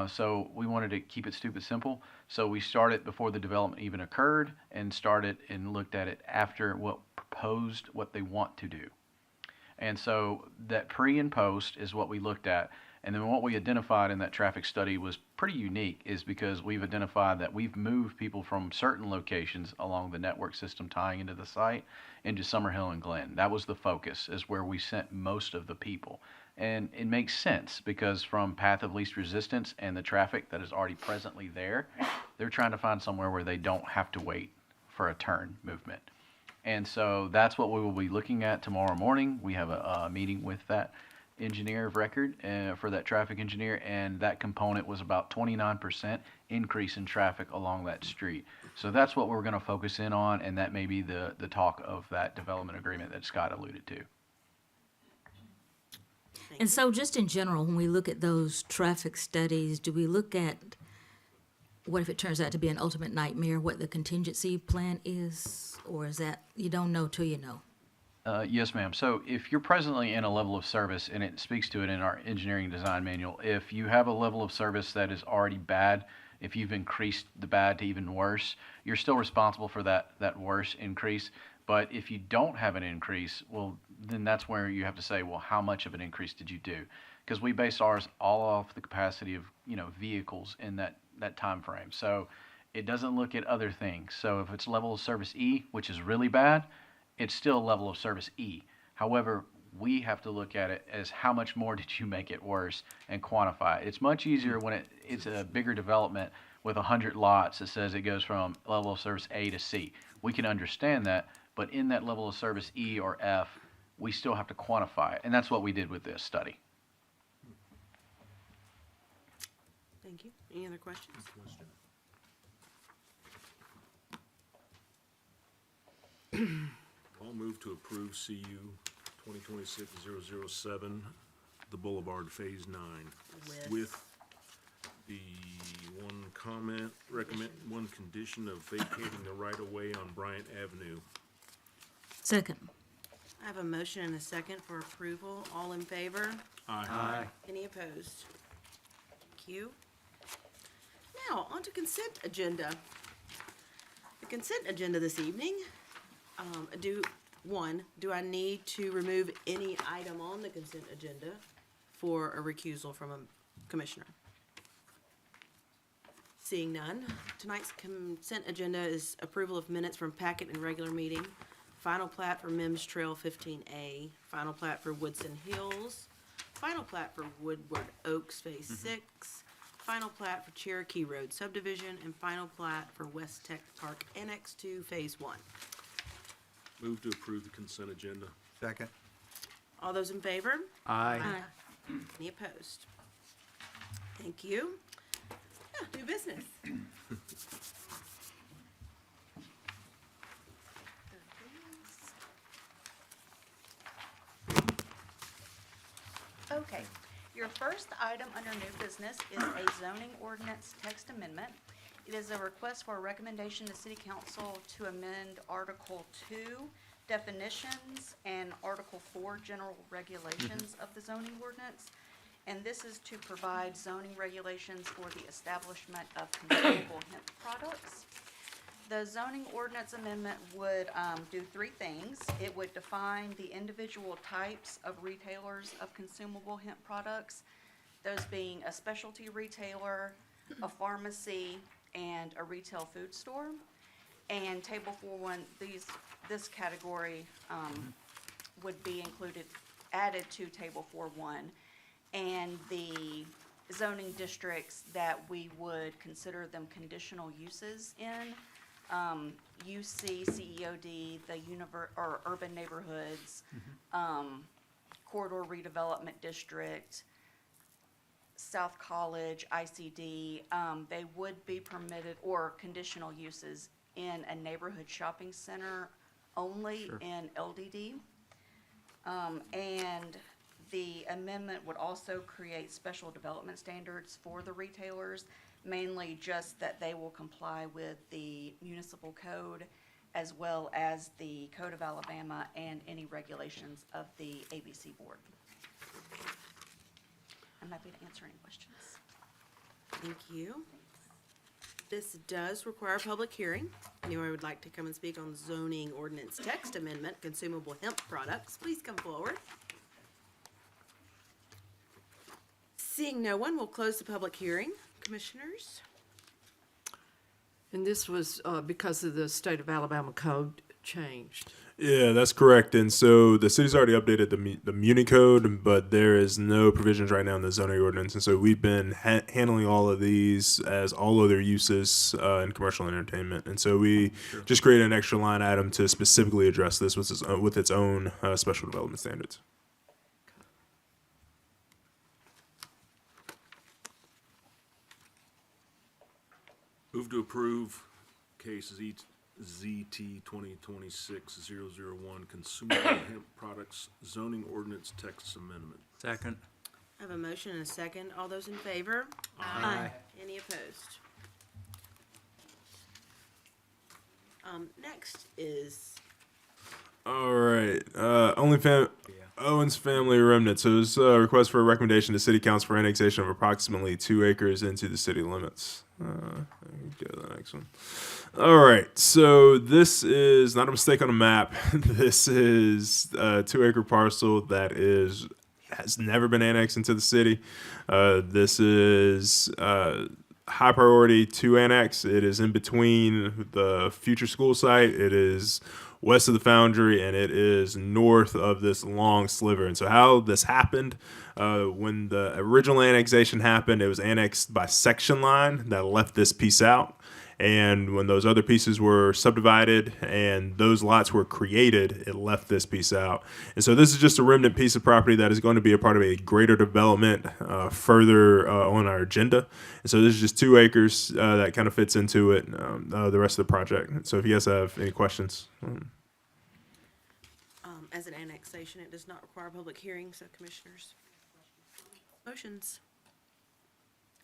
So we wanted to keep it stupid simple. So we started before the development even occurred and started and looked at it after what they want to do. And so that pre and post is what we looked at. And then what we identified in that traffic study was pretty unique, is because we've identified that we've moved people from certain locations along the network system tying into the site into Summerhill and Glen. That was the focus, is where we sent most of the people. And it makes sense because from path of least resistance and the traffic that is already presently there, they're trying to find somewhere where they don't have to wait for a turn movement. And so that's what we will be looking at tomorrow morning. We have a meeting with that engineer of record for that traffic engineer, and that component was about 29% increase in traffic along that street. So that's what we're going to focus in on, and that may be the talk of that development agreement that Scott alluded to. And so just in general, when we look at those traffic studies, do we look at what if it turns out to be an ultimate nightmare, what the contingency plan is? Or is that, you don't know till you know? Yes, ma'am. So if you're presently in a level of service, and it speaks to it in our engineering design manual, if you have a level of service that is already bad, if you've increased the bad to even worse, you're still responsible for that worse increase. But if you don't have an increase, well, then that's where you have to say, well, how much of an increase did you do? Because we base ours all off the capacity of, vehicles in that time frame. So it doesn't look at other things. So if it's level of service E, which is really bad, it's still level of service E. However, We have to look at it as how much more did you make it worse and quantify it. It's much easier when it's a bigger development with 100 lots that says it goes from level of service A to C. We can understand that, but in that level of service E or F, we still have to quantify it, and that's what we did with this study. Thank you. Any other questions? I'll move to approve CU 2026-007, the Boulevard Phase 9. With the one comment, one condition of vacating the right-of-way on Bryant Avenue. Second. I have a motion and a second for approval. All in favor? Aye. Any opposed? Thank you. Now, on to consent agenda. The consent agenda this evening, do I need to remove any item on the consent agenda for a recusal from a commissioner? Seeing none, tonight's consent agenda is approval of minutes from packet and regular meeting, final plat for Mims Trail 15A, final plat for Woodson Hills, final plat for Woodward Oaks Phase 6, final plat for Cherokee Road subdivision, and final plat for West Tech Park Annex 2 Phase 1. Move to approve the consent agenda. Second. All those in favor? Aye. Any opposed? Thank you. Yeah, new business. Okay, your first item under new business is a zoning ordinance text amendment. It is a request for a recommendation to City Council to amend Article 2 definitions and Article 4 general regulations of the zoning ordinance. And this is to provide zoning regulations for the establishment of consumable hemp products. The zoning ordinance amendment would do three things. It would define the individual types of retailers of consumable hemp products, those being a specialty retailer, a pharmacy, and a retail food store. And Table 4.1, this category would be added to Table 4.1. And the zoning districts that we would consider them conditional uses in, UC, CEOD, or urban neighborhoods, corridor redevelopment district, South College, ICD, they would be permitted, or conditional uses in a neighborhood shopping center only in LDD. And the amendment would also create special development standards for the retailers, mainly just that they will comply with the municipal code as well as the Code of Alabama and any regulations of the ABC Board. I'm happy to answer any questions. Thank you. This does require a public hearing. Anyone would like to come and speak on zoning ordinance text amendment, consumable hemp products, please come forward. Seeing no one, we'll close the public hearing. Commissioners? And this was because of the state of Alabama code changed. Yeah, that's correct. And so the city's already updated the Muni Code, but there is no provisions right now in the zoning ordinance. And so we've been handling all of these as all other uses in commercial entertainment. And so we just created an extra line item to specifically address this with its own special development standards. Move to approve case ZT 2026-001, consumable hemp products zoning ordinance text amendment. Second. I have a motion and a second. All those in favor? Aye. Any opposed? Next is, All right. Owens Family Remnant. So it's a request for a recommendation to City Council for annexation of approximately 2 acres into the city limits. Go to the next one. All right. So this is not a mistake on a map. This is a 2-acre parcel that has never been annexed into the city. This is high priority to annex. It is in between the future school site. It is west of the Foundry, and it is north of this long sliver. And so how this happened, when the original annexation happened, it was annexed by section line that left this piece out. And when those other pieces were subdivided and those lots were created, it left this piece out. And so this is just a remnant piece of property that is going to be a part of a greater development further on our agenda. And so this is just 2 acres that kind of fits into it, the rest of the project. So if you guys have any questions. As an annexation, it does not require a public hearing, so commissioners. Motions.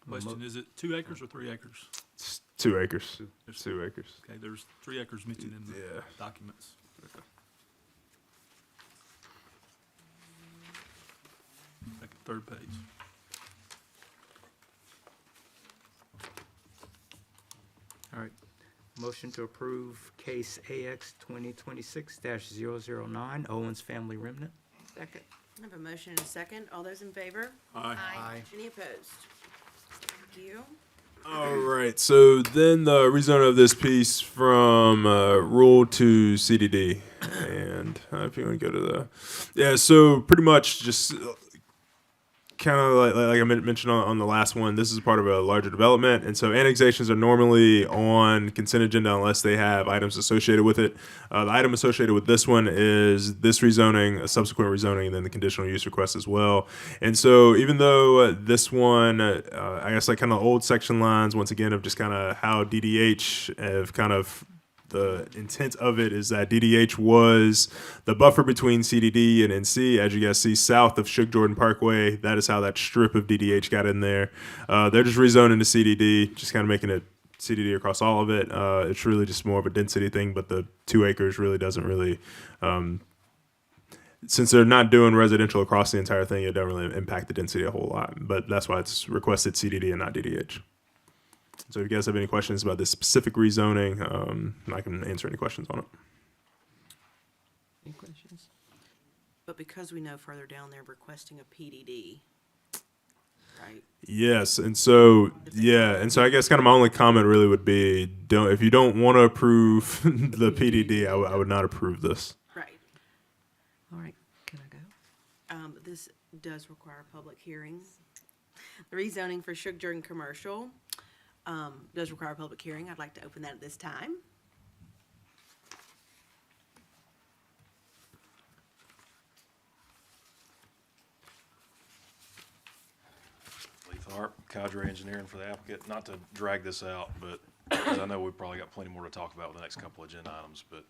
Question, is it 2 acres or 3 acres? It's 2 acres. It's 2 acres. Okay, there's 3 acres mentioned in the Yeah. documents. Second, third page. All right. Motion to approve case AX 2026-009, Owens Family Remnant. Second. I have a motion and a second. All those in favor? Aye. Any opposed? Thank you. All right. So then the rezone of this piece from rural to CDD, and if you want to go to so pretty much just kind of like I mentioned on the last one, this is part of a larger development, and so annexations are normally on consent agenda unless they have items associated with it. The item associated with this one is this rezoning, a subsequent rezoning, and then the conditional use request as well. And so even though this one, I guess like kind of old section lines, once again, of just kind of how DDH have kind of the intent of it is that DDH was the buffer between CDD and NC. As you guys see south of Shug Jordan Parkway, that is how that strip of DDH got in there. They're just rezoning to CDD, just kind of making it CDD across all of it. It's really just more of a density thing, but the 2 acres really doesn't really, since they're not doing residential across the entire thing, it doesn't really impact the density a whole lot. But that's why it's requested CDD and not DDH. So if you guys have any questions about this specific rezoning, I can answer any questions on it. Any questions? But because we know further down they're requesting a PDD, right? Yes, and so I guess kind of my only comment really would be, if you don't want to approve the PDD, I would not approve this. Right. All right, can I go? This does require a public hearing. The rezoning for Shug Jordan Commercial does require a public hearing. I'd like to open that at this time. Lee Tharp, Cadre Engineering for the applicant. Not to drag this out, but because I know we've probably got plenty more to talk about with the next couple of agenda items. But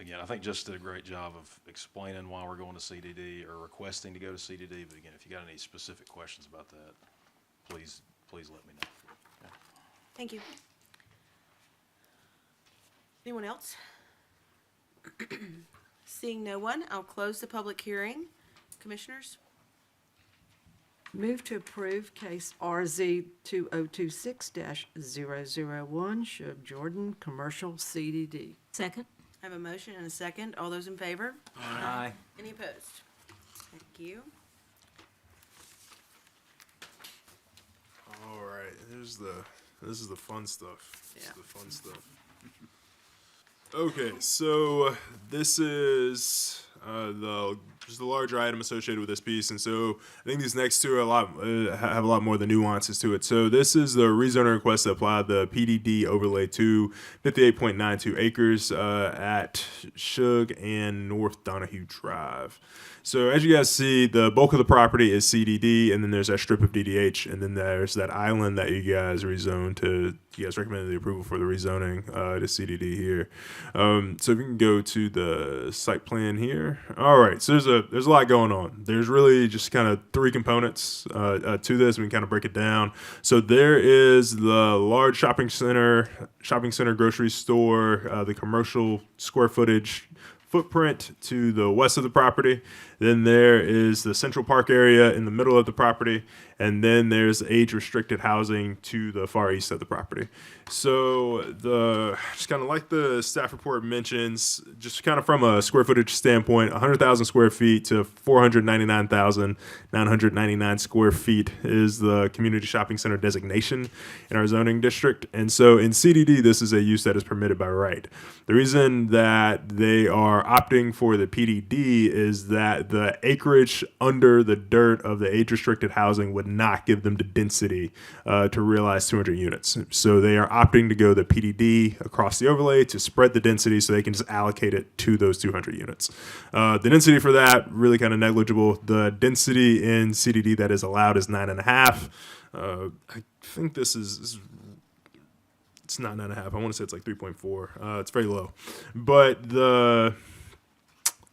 again, I think Just did a great job of explaining why we're going to CDD or requesting to go to CDD. But again, if you got any specific questions about that, please let me know. Thank you. Anyone else? Seeing no one, I'll close the public hearing. Commissioners? Move to approve case RZ 2026-001, Shug Jordan Commercial CDD. Second. I have a motion and a second. All those in favor? Aye. Any opposed? Thank you. All right, this is the fun stuff. This is the fun stuff. Okay, so this is just the larger item associated with this piece, and so I think these next two are have a lot more of the nuances to it. So this is the rezoning request to apply the PDD overlay to 58.92 acres at Shug and North Donahue Drive. So as you guys see, the bulk of the property is CDD, and then there's that strip of DDH, and then there's that island that you guys rezoned to. You guys recommended the approval for the rezoning to CDD here. So if we can go to the site plan here. All right, so there's a lot going on. There's really just kind of 3 components to this. We can kind of break it down. So there is the large shopping center, grocery store, the commercial square footage footprint to the west of the property. Then there is the Central Park area in the middle of the property. And then there's age-restricted housing to the far east of the property. So just kind of like the staff report mentions, just kind of from a square footage standpoint, 100,000 square feet to 499,999 square feet is the community shopping center designation in our zoning district. And so in CDD, this is a use that is permitted by right. The reason that they are opting for the PDD is that the acreage under the dirt of the age-restricted housing would not give them the density to realize 200 units. So they are opting to go the PDD across the overlay to spread the density so they can just allocate it to those 200 units. The density for that, really kind of negligible. The density in CDD that is allowed is 9.5. I think this is it's not 9.5. I want to say it's like 3.4. It's very low.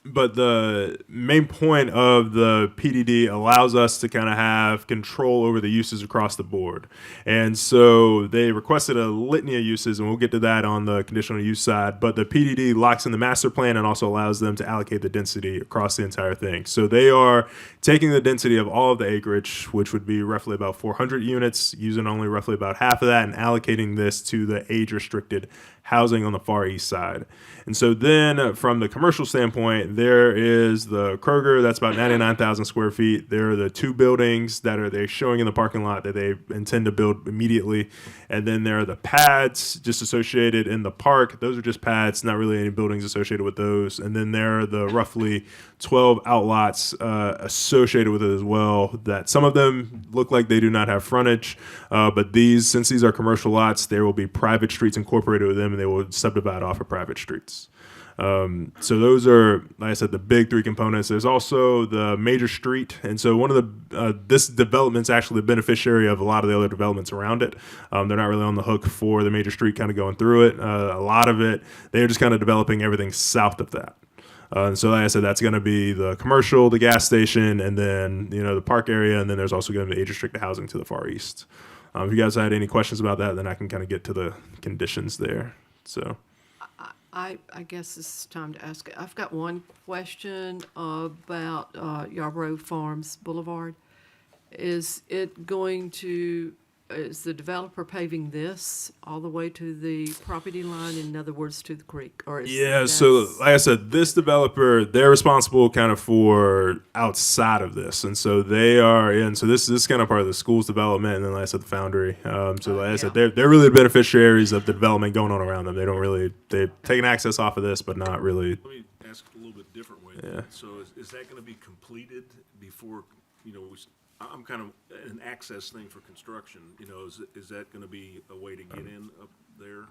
But the main point of the PDD allows us to kind of have control over the uses across the board. And so they requested a litany of uses, and we'll get to that on the conditional use side. But the PDD locks in the master plan and also allows them to allocate the density across the entire thing. So they are taking the density of all of the acreage, which would be roughly about 400 units, using only roughly about half of that, and allocating this to the age-restricted housing on the far east side. And so then from the commercial standpoint, there is the Kroger, that's about 99,000 square feet. There are the two buildings that they're showing in the parking lot that they intend to build immediately. And then there are the pads just associated in the park. Those are just pads, not really any buildings associated with those. And then there are the roughly 12 outlots associated with it as well, that some of them look like they do not have frontage. But since these are commercial lots, there will be private streets incorporated with them, and they will subdivide off of private streets. So those are, like I said, the big three components. There's also the major street. And so one of this development's actually the beneficiary of a lot of the other developments around it. They're not really on the hook for the major street kind of going through it. A lot of it, they're just kind of developing everything south of that. And so like I said, that's going to be the commercial, the gas station, and then, the park area. And then there's also going to be age-restricted housing to the far east. If you guys had any questions about that, then I can kind of get to the conditions there. So. I guess it's time to ask. I've got one question about Yarborough Farms Boulevard. Is the developer paving this all the way to the property line, in other words, to the creek? So like I said, this developer, they're responsible kind of for outside of this. And so they are so this is kind of part of the school's development, and then like I said, the foundry. So like I said, they're really the beneficiaries of the development going on around them. They've taken access off of this, but not really. Let me ask a little bit different way. Yeah. So is that going to be completed before, I'm kind of an access thing for construction, is that going to be a way to get in up there?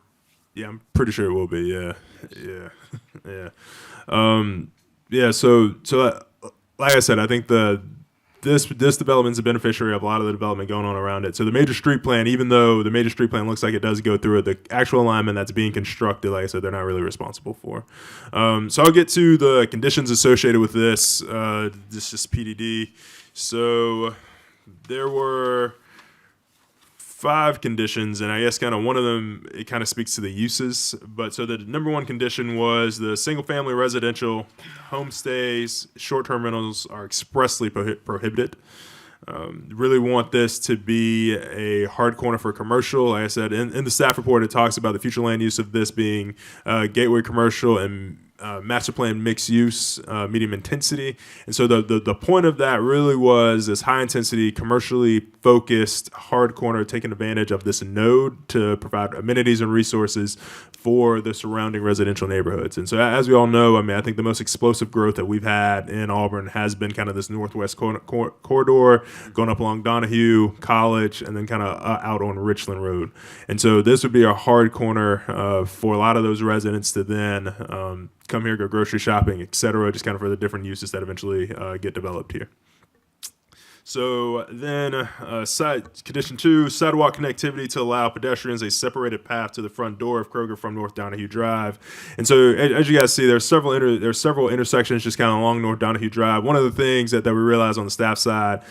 Yeah, I'm pretty sure it will be. Yeah, yeah. So like I said, I think this development's a beneficiary of a lot of the development going on around it. So the major street plan, even though the major street plan looks like it does go through it, the actual alignment that's being constructed, like I said, they're not really responsible for. So I'll get to the conditions associated with this. This is PDD. So there were 5 conditions, and I guess kind of one of them, it kind of speaks to the uses. But so the number one condition was the single-family residential homestays, short-term rentals are expressly prohibited. Really want this to be a hard corner for commercial. Like I said, in the staff report, it talks about the future land use of this being gateway commercial and master plan mixed use, medium intensity. And so the point of that really was this high intensity, commercially focused, hard corner, taking advantage of this node to provide amenities and resources for the surrounding residential neighborhoods. And so as we all know, I think the most explosive growth that we've had in Auburn has been kind of this northwest corridor going up along Donahue, College, and then kind of out on Richland Road. And so this would be a hard corner for a lot of those residents to then come here, go grocery shopping, et cetera, just kind of for the different uses that eventually get developed here. So then condition 2, sidewalk connectivity to allow pedestrians a separated path to the front door of Kroger from North Donahue Drive. And so as you guys see, there's several intersections just kind of along North Donahue Drive. One of the things that we realized on the staff side,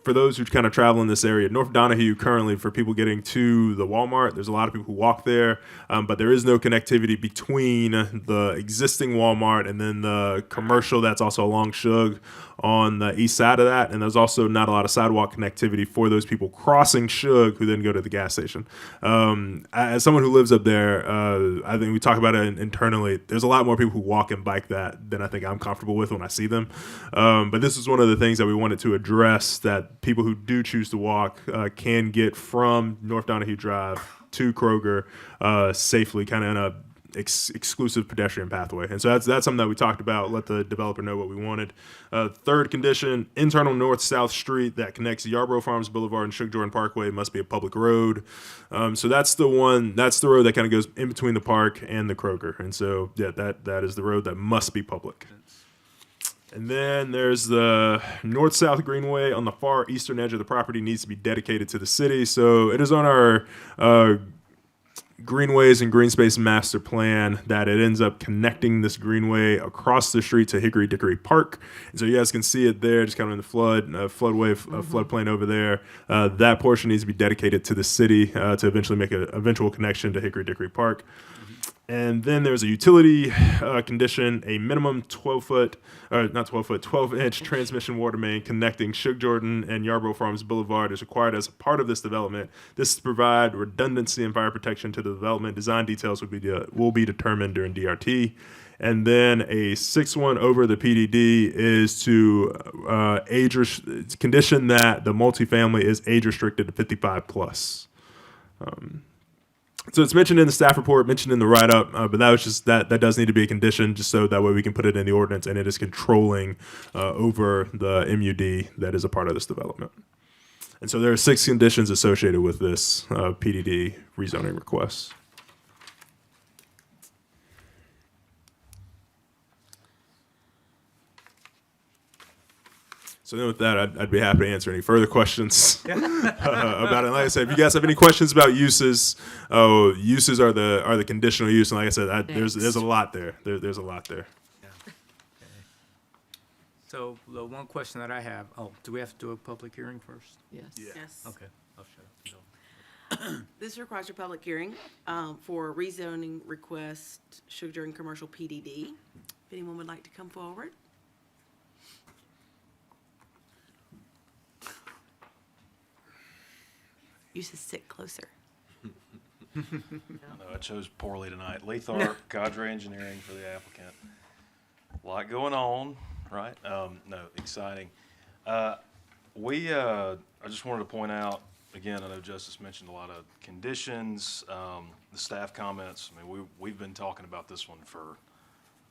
for those who kind of travel in this area, North Donahue currently, for people getting to the Walmart, there's a lot of people who walk there, but there is no connectivity between the existing Walmart and then the commercial that's also along Shug on the east side of that. And there's also not a lot of sidewalk connectivity for those people crossing Shug who then go to the gas station. As someone who lives up there, I think we talk about it internally. There's a lot more people who walk and bike that than I think I'm comfortable with when I see them. But this is one of the things that we wanted to address, that people who do choose to walk can get from North Donahue Drive to Kroger safely, kind of in a exclusive pedestrian pathway. And so that's something that we talked about, let the developer know what we wanted. Third condition, internal north-south street that connects Yarborough Farms Boulevard and Shug Jordan Parkway must be a public road. So that's the road that kind of goes in between the park and the Kroger. And so, yeah, that is the road that must be public. And then there's the north-south greenway on the far eastern edge of the property needs to be dedicated to the city. So it is on our greenways and green space master plan that it ends up connecting this greenway across the street to Hickory Dickory Park. And so you guys can see it there, just kind of in the floodplain over there. That portion needs to be dedicated to the city to eventually make an eventual connection to Hickory Dickory Park. And then there's a utility condition, a minimum 12-inch transmission water main connecting Shug Jordan and Yarborough Farms Boulevard is required as a part of this development. This is to provide redundancy and fire protection to the development. Design details will be determined during DRT. And then a 6-1 over the PDD is to condition that the multifamily is age restricted to 55 plus. So it's mentioned in the staff report, mentioned in the write-up, but that was just that does need to be a condition, just so that way we can put it in the ordinance and it is controlling over the MUD that is a part of this development. And so there are 6 conditions associated with this PDD rezoning request. So then with that, I'd be happy to answer any further questions about it. Like I said, if you guys have any questions about uses, uses are the conditional use. And like I said, there's a lot there. There's a lot there. So the one question that I have, do we have to do a public hearing first? Yes. Yes. Okay, I'll shut up. This requires a public hearing for rezoning request Shug Jordan Commercial PDD. If anyone would like to come forward. You should sit closer. No, I chose poorly tonight. Letharp, Cadre Engineering for the applicant. A lot going on, right? No, exciting. I just wanted to point out, again, I know Justice mentioned a lot of conditions, the staff comments. I mean, we've been talking about this one for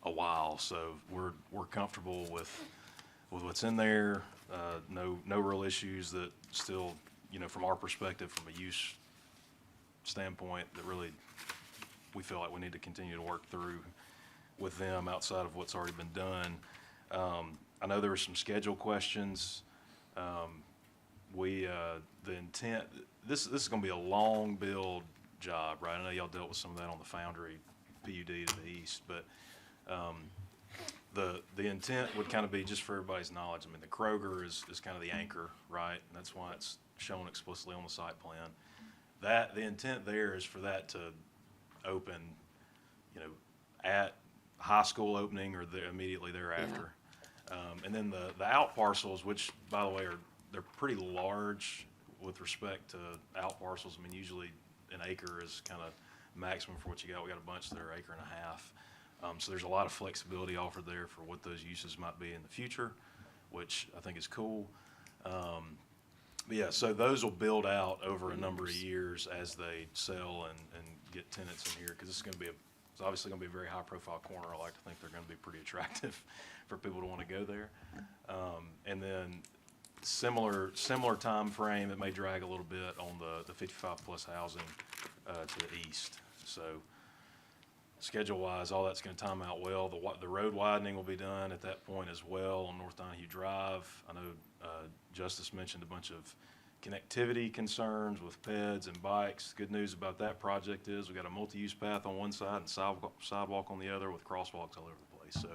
a while, so we're comfortable with what's in there. No real issues that still, from our perspective, from a use standpoint, that really we feel like we need to continue to work through with them outside of what's already been done. I know there were some schedule questions. The intent, this is going to be a long build job, right? I know y'all dealt with some of that on the Foundry PUD to the east, but the intent would kind of be, just for everybody's knowledge, I mean, the Kroger is kind of the anchor, right? And that's why it's shown explicitly on the site plan. The intent there is for that to open, at high school opening or immediately thereafter. Yeah. And then the out parcels, which, by the way, they're pretty large with respect to out parcels. I mean, usually an acre is kind of maximum for what you got. We got a bunch that are acre and a half. So there's a lot of flexibility offered there for what those uses might be in the future, which I think is cool. But yeah, so those will build out over a number of years as they sell and get tenants in here, because it's obviously going to be a very high-profile corner. I like to think they're going to be pretty attractive for people to want to go there. And then similar time frame, it may drag a little bit on the 55-plus housing to the east. So schedule-wise, all that's going to time out well. The road widening will be done at that point as well on North Donahue Drive. I know Justice mentioned a bunch of connectivity concerns with peds and bikes. Good news about that project is we got a multi-use path on one side and sidewalk on the other with crosswalks all over the place. So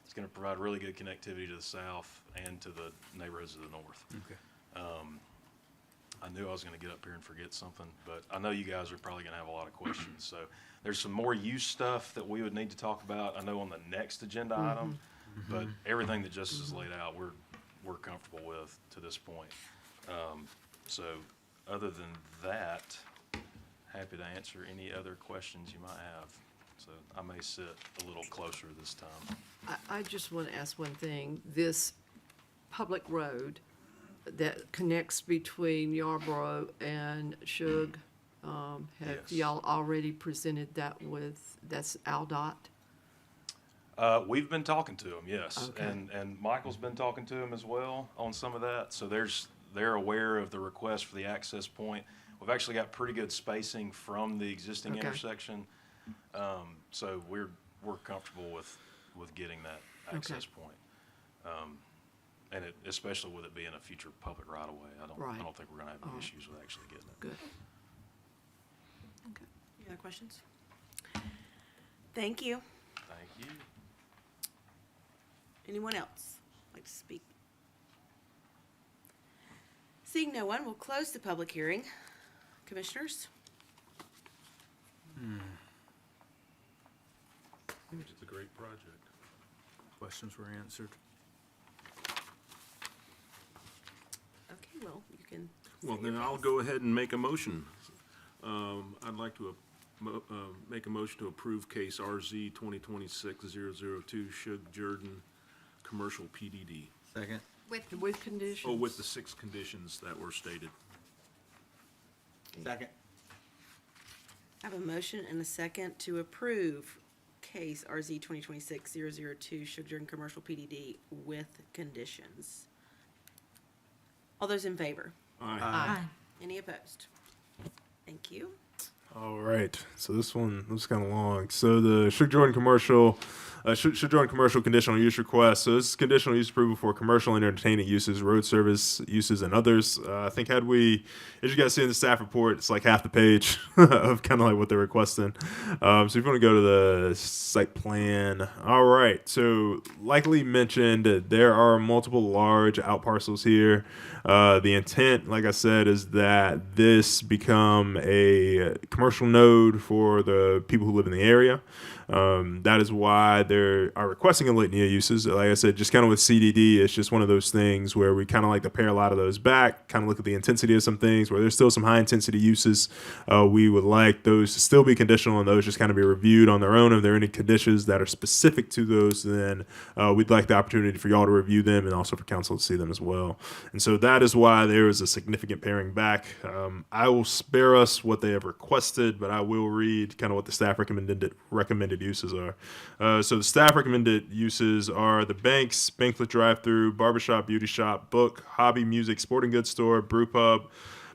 it's going to provide really good connectivity to the south and to the neighborhoods of the north. Okay. I knew I was gonna get up here and forget something, but I know you guys are probably gonna have a lot of questions, so there's some more use stuff that we would need to talk about, I know on the next agenda item, but everything that Justice has laid out, we're comfortable with to this point. So, other than that, happy to answer any other questions you might have. So I may sit a little closer this time. I just want to ask one thing. This public road that connects between Yarborough and Shug, have Yes. y'all already presented that with, that's AlDOT? We've been talking to them, yes, Okay. and Michael's been talking to them as well on some of that. So they're aware of the request for the access point. We've actually got pretty good spacing from the existing Okay. intersection, so we're comfortable with getting that access point. And especially with it being a future public right of way, I Right. don't think we're gonna have any All right. issues with actually getting it. Good. Okay. Any other questions? Thank you. Thank you. Anyone else like to speak? Seeing no one, we'll close the public hearing. Commissioners? It's a great project. Questions were answered. Okay, well, you can. Well, say your then I'll piece. go ahead and make a motion. I'd like to make a motion to approve case RZ 2026-002 Shug Jordan Commercial PDD. Second? With conditions? Oh, with the 6 conditions that were stated. Second. I have a motion and a second to approve case RZ 2026-002 Shug Jordan Commercial PDD with conditions. All those in favor? Aye. Any opposed? Thank you. All right, so this one was kind of long. So the Shug Jordan commercial conditional use request. So this is conditional use approval for commercial and entertainment uses, road service uses, and others. I think as you guys see in the staff report, it's like half the page of kind of like what they're requesting. So if you want to go to the site plan. All right, so likely mentioned, there are multiple large out parcels here. The intent, like I said, is that this become a commercial node for the people who live in the area. That is why they are requesting a litany of uses. Like I said, just kind of with CDD, it's just one of those things where we kind of like to pare a lot of those back, kind of look at the intensity of some things where there's still some high intensity uses. We would like those to still be conditional and those just kind of be reviewed on their own. If there are any conditions that are specific to those, then we'd like the opportunity for y'all to review them and also for council to see them as well. And so that is why there is a significant paring back. I will spare us what they have requested, but I will read kind of what the staff recommended uses are. So the staff recommended uses are the banks, banquet drive-through, barbershop, beauty shop, book, hobby, music, sporting goods store, brew pub,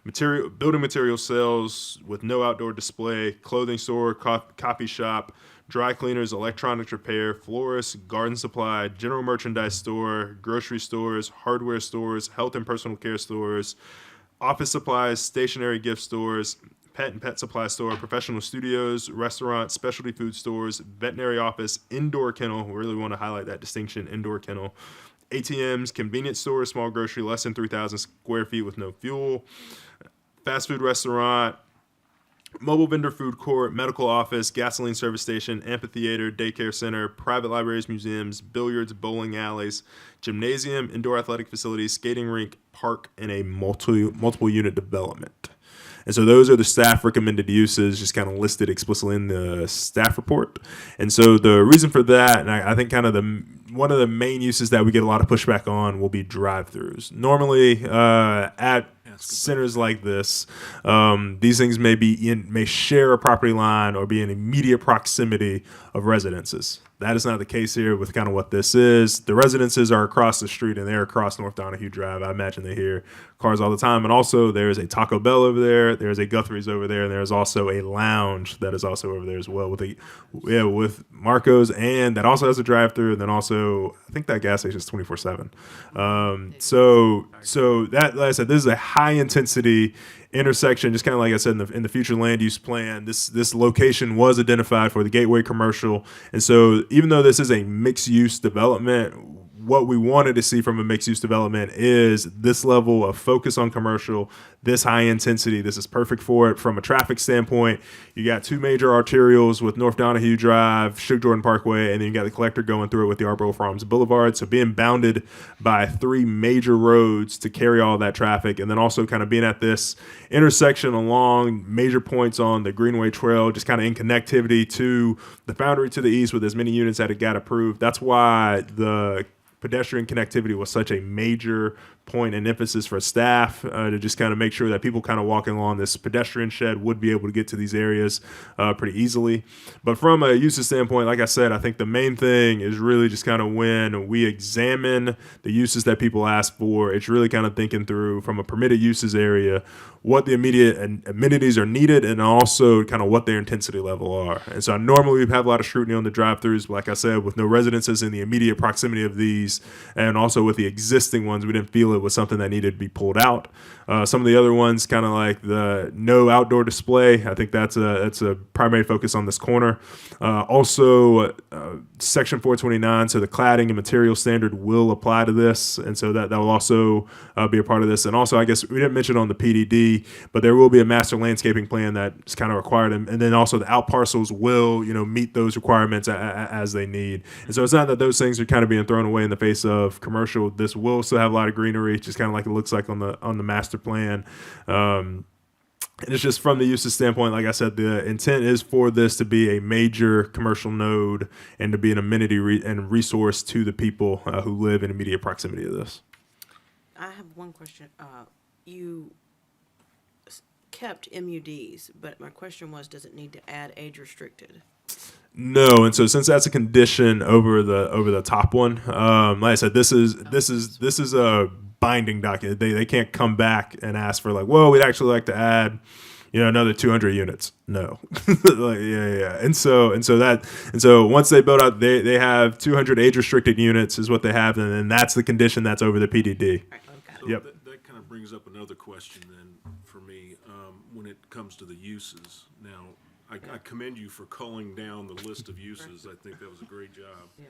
building material sales with no outdoor display, clothing store, coffee shop, dry cleaners, electronics repair, florist, garden supply, general merchandise store, grocery stores, hardware stores, health and personal care stores, office supplies, stationery gift stores, pet and pet supply store, professional studios, restaurants, specialty food stores, veterinary office, indoor kennel. We really want to highlight that distinction, indoor kennel. ATMs, convenience stores, small grocery, less than 3,000 square feet with no fuel. Fast food restaurant, mobile vendor food court, medical office, gasoline service station, amphitheater, daycare center, private libraries, museums, billiards, bowling alleys, gymnasium, indoor athletic facilities, skating rink, park, and a multiple unit development. And so those are the staff recommended uses, just kind of listed explicitly in the staff report. And so the reason for that, and I think kind of one of the main uses that we get a lot of pushback on will be drive-throughs. Normally at centers like this, these things may share a property line or be in immediate proximity of residences. That is not the case here with kind of what this is. The residences are across the street and they're across North Donahue Drive. I imagine they hear cars all the time. And also there's a Taco Bell over there. There's a Guthrie's over there. And there's also a lounge that is also over there as well with Marco's, and that also has a drive-through. And then also, I think that gas station is 24/7. So that, like I said, this is a high intensity intersection, just kind of like I said in the future land use plan, this location was identified for the gateway commercial. And so even though this is a mixed use development, what we wanted to see from a mixed-use development is this level of focus on commercial, this high intensity. This is perfect for it from a traffic standpoint. You got two major arterials with North Donahue Drive, Suge Jordan Parkway, and then you got the collector going through it with the Arbor Farms Boulevard. So being bounded by three major roads to carry all that traffic, and then also kind of being at this intersection along major points on the Greenway Trail, just kind of in connectivity to the Foundry to the east with as many units that it got approved. That's why the pedestrian connectivity was such a major point and emphasis for staff to just kind of make sure that people kind of walking along this pedestrian shed would be able to get to these areas pretty easily. But from a uses standpoint, like I said, I think the main thing is really just kind of when we examine the uses that people ask for, it's really kind of thinking through from a permitted uses area, what the immediate amenities are needed and also kind of what their intensity level are. And so normally we have a lot of scrutiny on the drive-throughs, but like I said, with no residences in the immediate proximity of these and also with the existing ones, we didn't feel it was something that needed to be pulled out. Some of the other ones, kind of like the no outdoor display, I think that's a primary focus on this corner. Section 429, so the cladding and material standard will apply to this, and so that will also be a part of this. And also, I guess we didn't mention on the PDD, but there will be a master landscaping plan that's kind of required, and then also the out parcels will meet those requirements as they need. And so it's not that those things are kind of being thrown away in the face of commercial. This will still have a lot of greenery, just kind of like it looks like on the master plan. And it's just from the uses standpoint, like I said, the intent is for this to be a major commercial node and to be an amenity and resource to the people who live in immediate proximity of this. I have one question. You kept MUDs, but my question was, does it need to add age restricted? No, and so since that's a condition over the top one, like I said, this is a binding document. They can't come back and ask for like, well, we'd actually like to add, another 200 units. No, yeah. And so once they build out, they have 200 age restricted units is what they have, and then that's the condition that's over the PDD. So Yep. that kind of brings up another question then for me, when it comes to the uses. Now, I commend you for culling down the list of uses. I think that was a great job. Yeah.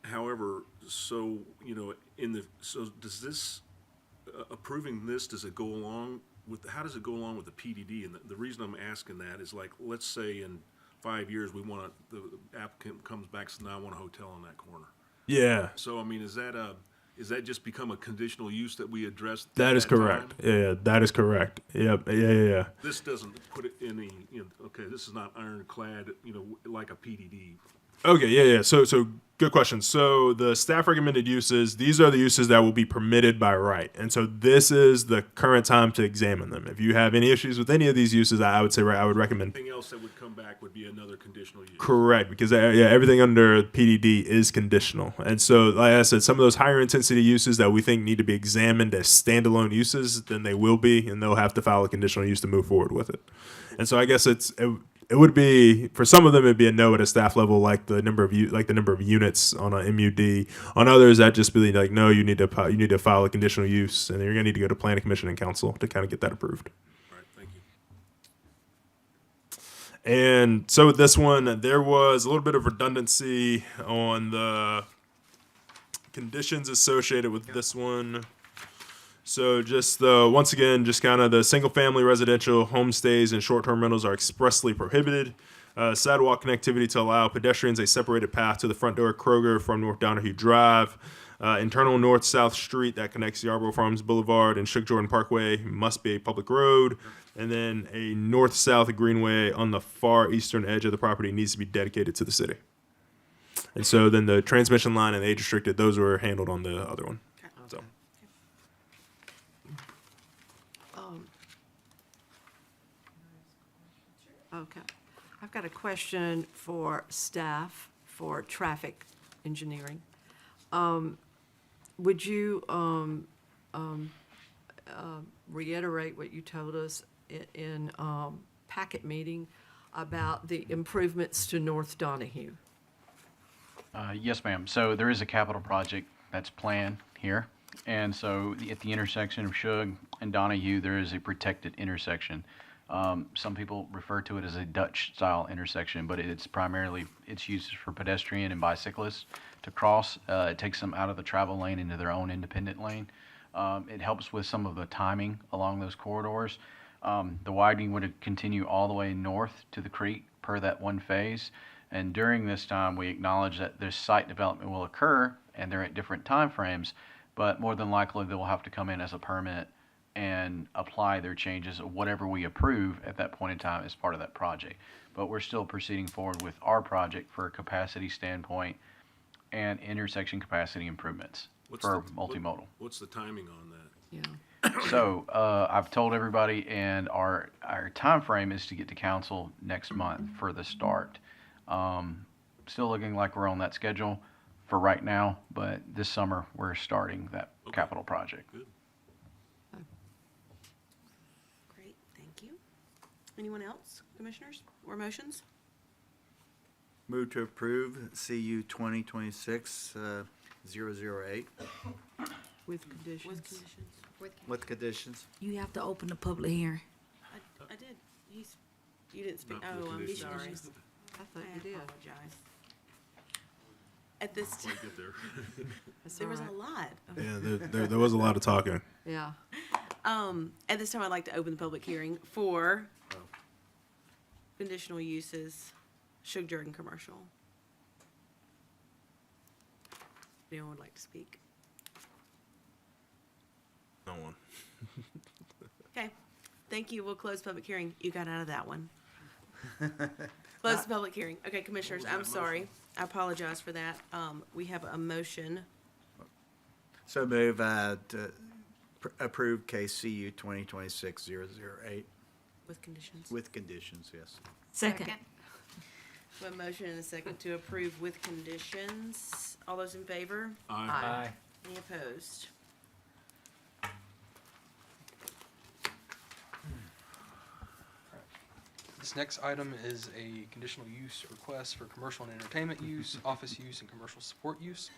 However, so, does this, approving this, does it go along with, how does it go along with the PDD? And the reason I'm asking that is like, let's say in 5 years, the applicant comes back and says, no, I want a hotel on that corner. Yeah. So, I mean, is that just become a conditional use that we address? That is correct. Time? Yeah, that is correct. Yep. Yeah. This doesn't put it in the, okay, this is not ironclad, like a PDD. Okay, yeah. So good question. So the staff recommended uses, these are the uses that will be permitted by right. And so this is the current time to examine them. If you have any issues with any of these uses, I would say I would recommend. Anything else that would come back would be another conditional use. Correct, because everything under PDD is conditional. And so, like I said, some of those higher intensity uses that we think need to be examined as standalone uses, then they will be, and they'll have to file a conditional use to move forward with it. And so I guess it would be, for some of them, it'd be a no at a staff level, like the number of units on a MUD. On others, that'd just be like, no, you need to file a conditional use, and you're gonna need to go to Planning Commission and Council to kind of get that approved. All right, thank you. And so with this one, there was a little bit of redundancy on the conditions associated with this one. So just once again, just kind of the single-family residential homestays and short-term rentals are expressly prohibited. Sidewalk connectivity to allow pedestrians a separated path to the front door of Kroger from North Donahue Drive. Internal north-south street that connects the Arbor Farms Boulevard and Suge Jordan Parkway must be a public road. And then a north-south greenway on the far eastern edge of the property needs to be dedicated to the city. And so then the transmission line and the age restricted, those were handled on the other one. So. Okay. I've got a question for staff for traffic engineering. Would you reiterate what you told us in packet meeting about the improvements to North Donahue? Yes, ma'am. So there is a capital project that's planned here. And so at the intersection of Suge and Donahue, there is a protected intersection. Some people refer to it as a Dutch-style intersection, but it's used for pedestrian and bicyclists to cross. It takes them out of the travel lane into their own independent lane. It helps with some of the timing along those corridors. The widening would continue all the way north to the creek per that one phase. And during this time, we acknowledge that this site development will occur, and they're at different time frames, but more than likely they will have to come in as a permit and apply their changes or whatever we approve at that point in time as part of that project. But we're still proceeding forward with our project for a capacity standpoint and intersection capacity improvements for multimodal. What's the timing on that? Yeah. So, I've told everybody, and our timeframe is to get to council next month for the start. Still looking like we're on that schedule for right now, but this summer, we're starting that capital project. Good. Great, thank you. Anyone else, commissioners, or motions? Move to approve CU 2026-008 With conditions. With conditions? with conditions. You have to open the public hearing. I did. You didn't speak. Not with Oh, I'm conditions. sorry. I thought I you did. apologize. At this time, Get there. That's there all was a right. lot. Yeah, there was a lot of talking. Yeah. At this time, I'd like to open the public hearing for conditional uses, sugar jar and commercial. Anyone would like to speak? No one. Okay, thank you. We'll close public hearing. You got out of that one. Close the public hearing. Okay, commissioners, I'm sorry. I apologize for that. We have a motion. So move to approve case CU 2026-008 With conditions. with conditions, yes. Second. A motion and a second to approve with conditions. All those in favor? Aye. Any opposed? This next item is a conditional use request for commercial and entertainment use, office use, and commercial support use.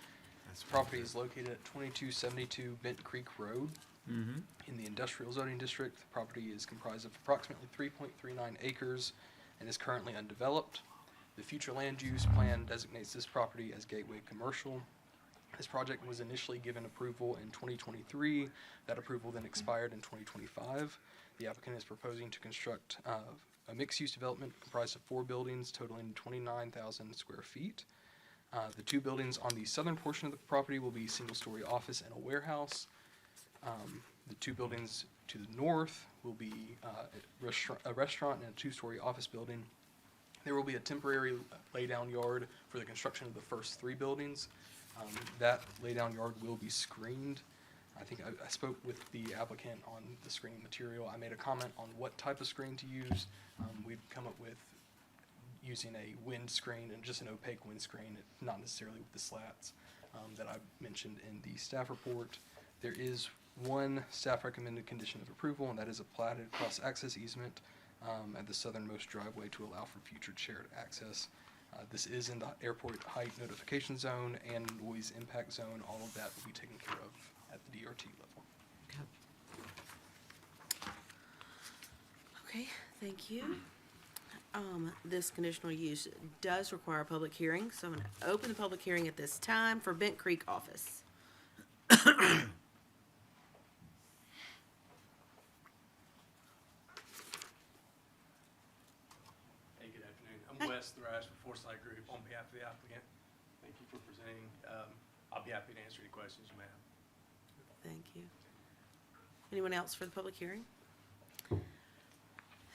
This property is located at 2272 Bent Creek Road in the industrial zoning district. The property is comprised of approximately 3.39 acres and is currently undeveloped. The future land use plan designates this property as gateway commercial. This project was initially given approval in 2023. That approval then expired in 2025. The applicant is proposing to construct a mixed-use development comprised of 4 buildings totaling 29,000 square feet. The 2 buildings on the southern portion of the property will be single-story office and a warehouse. The 2 buildings to the north will be a restaurant and a 2-story office building. There will be a temporary laydown yard for the construction of the first 3 buildings. That laydown yard will be screened. I think I spoke with the applicant on the screening material. I made a comment on what type of screen to use. We've come up with using a wind screen and just an opaque wind screen, not necessarily with the slats that I mentioned in the staff report. There is one staff recommended condition of approval, and that is a platted cross-access easement at the southernmost driveway to allow for future shared access. This is in the airport height notification zone and noise impact zone. All of that will be taken care of at the DRT level. Okay, thank you. This conditional use does require a public hearing, so I'm gonna open the public hearing at this time for Bent Creek office. Hey, good afternoon. I'm Wes Thrash with Foresight Group on behalf of the applicant. Thank you for presenting. I'll be happy to answer any questions you may have. Thank you. Anyone else for the public hearing?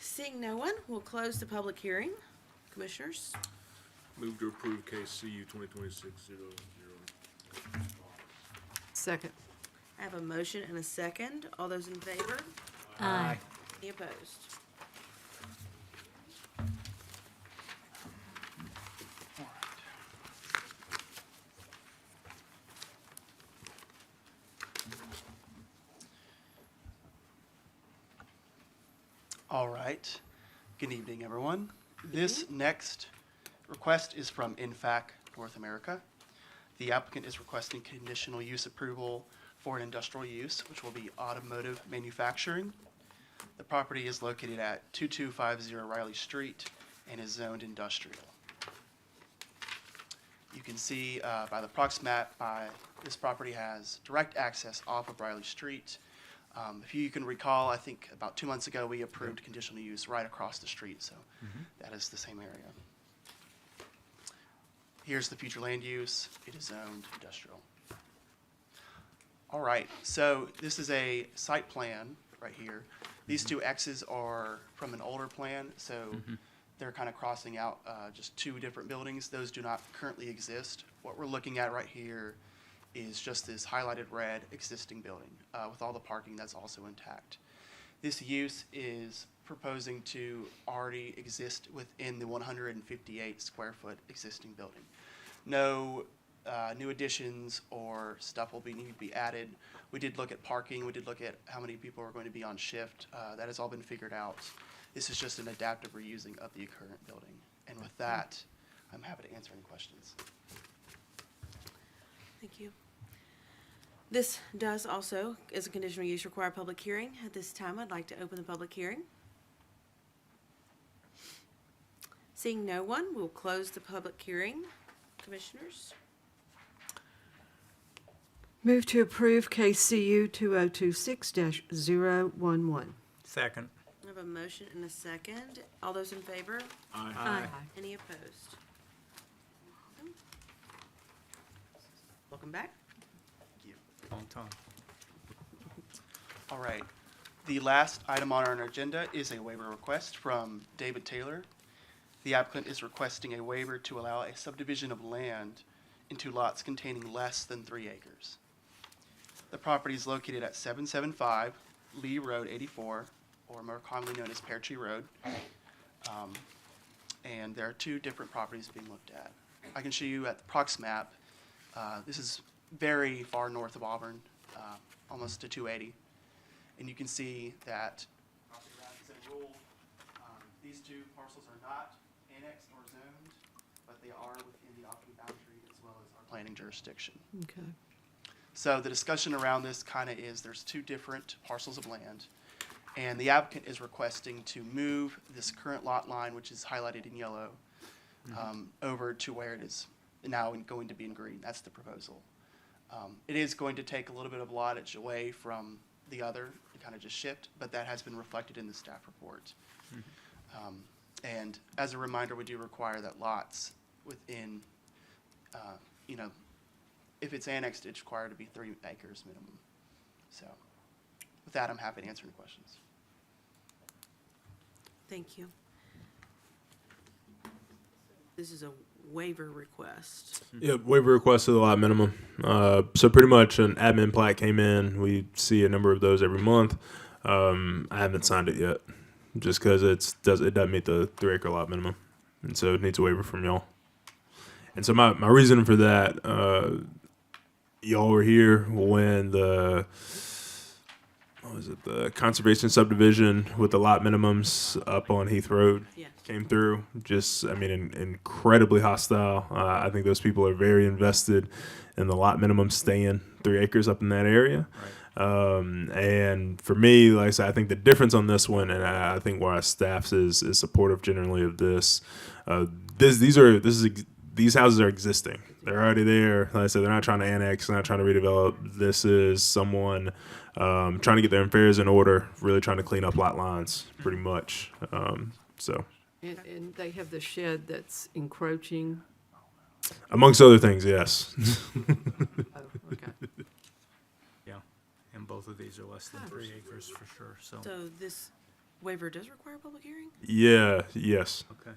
Seeing no one, we'll close the public hearing. Commissioners, Move to approve case CU 2026-008. Second. I have a motion and a second. All those in favor? Aye. Any opposed? All right. Good evening, everyone. This next request is from INFAC North America. The applicant is requesting conditional use approval for an industrial use, which will be automotive manufacturing. The property is located at 2250 Riley Street and is zoned industrial. You can see by the prox map, this property has direct access off of Riley Street. If you can recall, I think about 2 months ago, we approved conditional use right across the street, so that is the same area. Here's the future land use. It is zoned industrial. All right, so this is a site plan right here. These two X's are from an older plan, so they're kind of crossing out just two different buildings. Those do not currently exist. What we're looking at right here is just this highlighted red existing building with all the parking that's also intact. This use is proposing to already exist within the 158 square foot existing building. No new additions or stuff will need to be added. We did look at parking. We did look at how many people are going to be on shift. That has all been figured out. This is just an adaptive reusing of the current building. And with that, I'm happy to answer any questions. Thank you. This does also, as a conditional use, require a public hearing. At this time, I'd like to open the public hearing. Seeing no one, we'll close the public hearing. Commissioners? Move to approve KCU 2026-011. Second. I have a motion and a second. All those in favor? Aye. Any opposed? Welcome back. Long time. All right. The last item on our agenda is a waiver request from David Taylor. The applicant is requesting a waiver to allow a subdivision of land into lots containing less than 3 acres. The property is located at 775 Lee Road 84, or more commonly known as Pear Tree Road. And there are two different properties being looked at. I can show you at the prox map. This is very far north of Auburn, almost to 280. And you can see that property map is in rule. These two parcels are not annexed or zoned, but they are within the operating boundary as well as our planning jurisdiction. Okay. So the discussion around this kind of is there's two different parcels of land, and the applicant is requesting to move this current lot line, which is highlighted in yellow, over to where it is now going to be in green. That's the proposal. It is going to take a little bit of wattage away from the other to kind of just shift, but that has been reflected in the staff report. And as a reminder, we do require that lots within, if it's annexed, it's required to be 3 acres minimum. So with that, I'm happy to answer any questions. Thank you. This is a waiver request. Yeah, waiver request of the lot minimum. So pretty much an admin plat came in. We see a number of those every month. I haven't signed it yet, just because it doesn't meet the 3 acre lot minimum, and so it needs a waiver from y'all. And so my reason for that, y'all were here when the conservation subdivision with the lot minimums up on Heath Road came through. Just, incredibly hostile. I think those people are very invested in the lot minimum staying 3 acres up in that area. Right. And for me, like I said, I think the difference on this one, and I think why our staff is supportive generally of this, these houses are existing. They're already there. Like I said, they're not trying to annex, they're not trying to redevelop. This is someone trying to get their affairs in order, really trying to clean up lot lines, pretty much. And they have the shed that's encroaching. Amongst other things, yes. Oh, okay. Yeah, and both of these are less than 3 acres for sure, so. So this waiver does require a public hearing? Yeah, yes. Okay.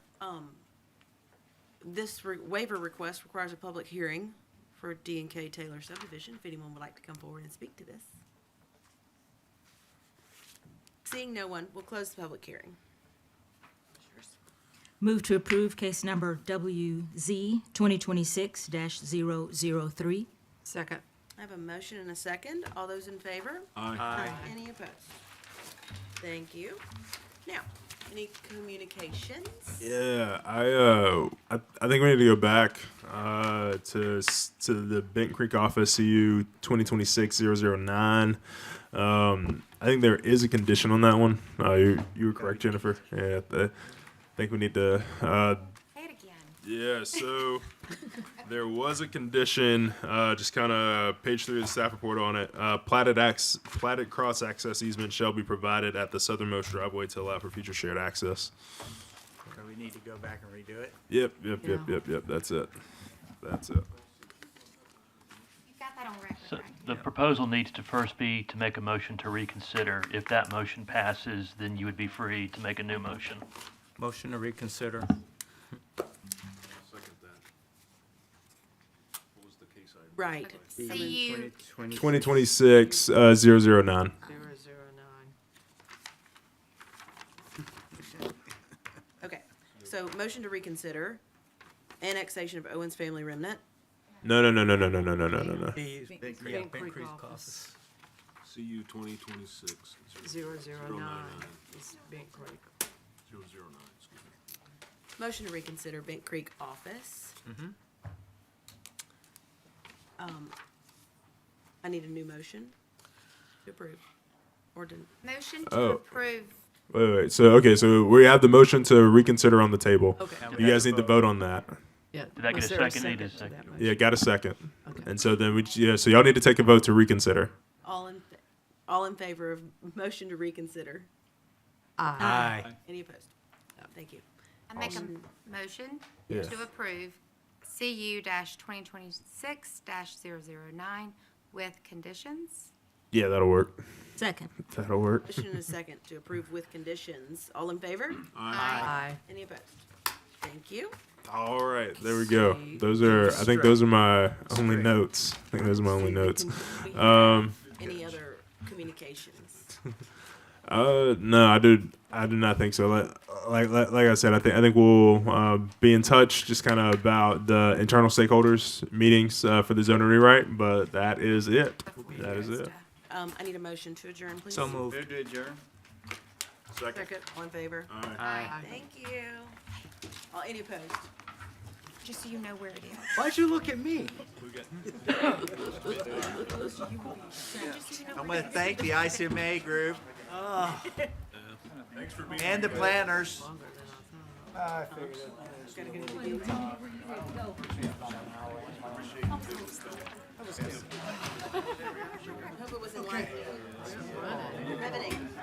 This waiver request requires a public hearing for D&K Taylor subdivision, if anyone would like to come forward and speak to this. Seeing no one, we'll close the public hearing. Move to approve case number WZ 2026-003. Second. I have a motion and a second. All those in favor? Aye. Any opposed? Thank you. Now, Any communications? Yeah, I think we need to go back to the Benton Creek office, CU 2026-009. I think there is a condition on that one. You were correct, Jennifer. Yeah, I think we need to. Say it again. Yeah, so there was a condition, just kind of page 3 of the staff report on it. Platted cross-access easement shall be provided at the southernmost driveway to allow for future shared access. So we need to go back and redo it? Yep, that's it. That's it. You've got that on record, So right? the proposal needs to first be to make a motion to reconsider. If that motion passes, then you would be free to make a new motion. Motion to reconsider. Second that. What was the case item? Right. CU 2026-009. 009. Okay, so motion to reconsider annexation of Owens Family Remnant. No. Bent Creek office. CU 2026. 009 is Bent Creek. 009, excuse me. Motion to reconsider Bent Creek office. I need a new motion to approve. Or to, Motion to Oh. approve. Wait. So we have the motion to reconsider on the table. okay. You guys need to vote on that. Yeah. Did I get was a there second? Need a to second. that motion? Yeah, got a second. Okay. And so then so y'all need to take a vote to reconsider. All in favor of motion to reconsider? Aye. Any opposed? No, thank you. I make a motion Yeah. to approve CU 2026-009 with conditions. Yeah, that'll work. Second. That'll work. Motion and a second to approve with conditions. All in favor? Aye. Any opposed? Thank you. All right, there we go. I think those are my only notes. Any other communications? No, I do not think so. Like I said, I think we'll be in touch just kind of about the internal stakeholders meetings for the zoning rewrite, but that is it. That is it. I need a motion to adjourn, please. So moved. Move to adjourn? Second, all in favor? Aye. Thank you. Any opposed? Just so you know where it is. Why'd you look at me? Just so you know I'm where gonna it is. thank the ICMA group. And the planners. Gotta go to the meeting. Hope it was in line.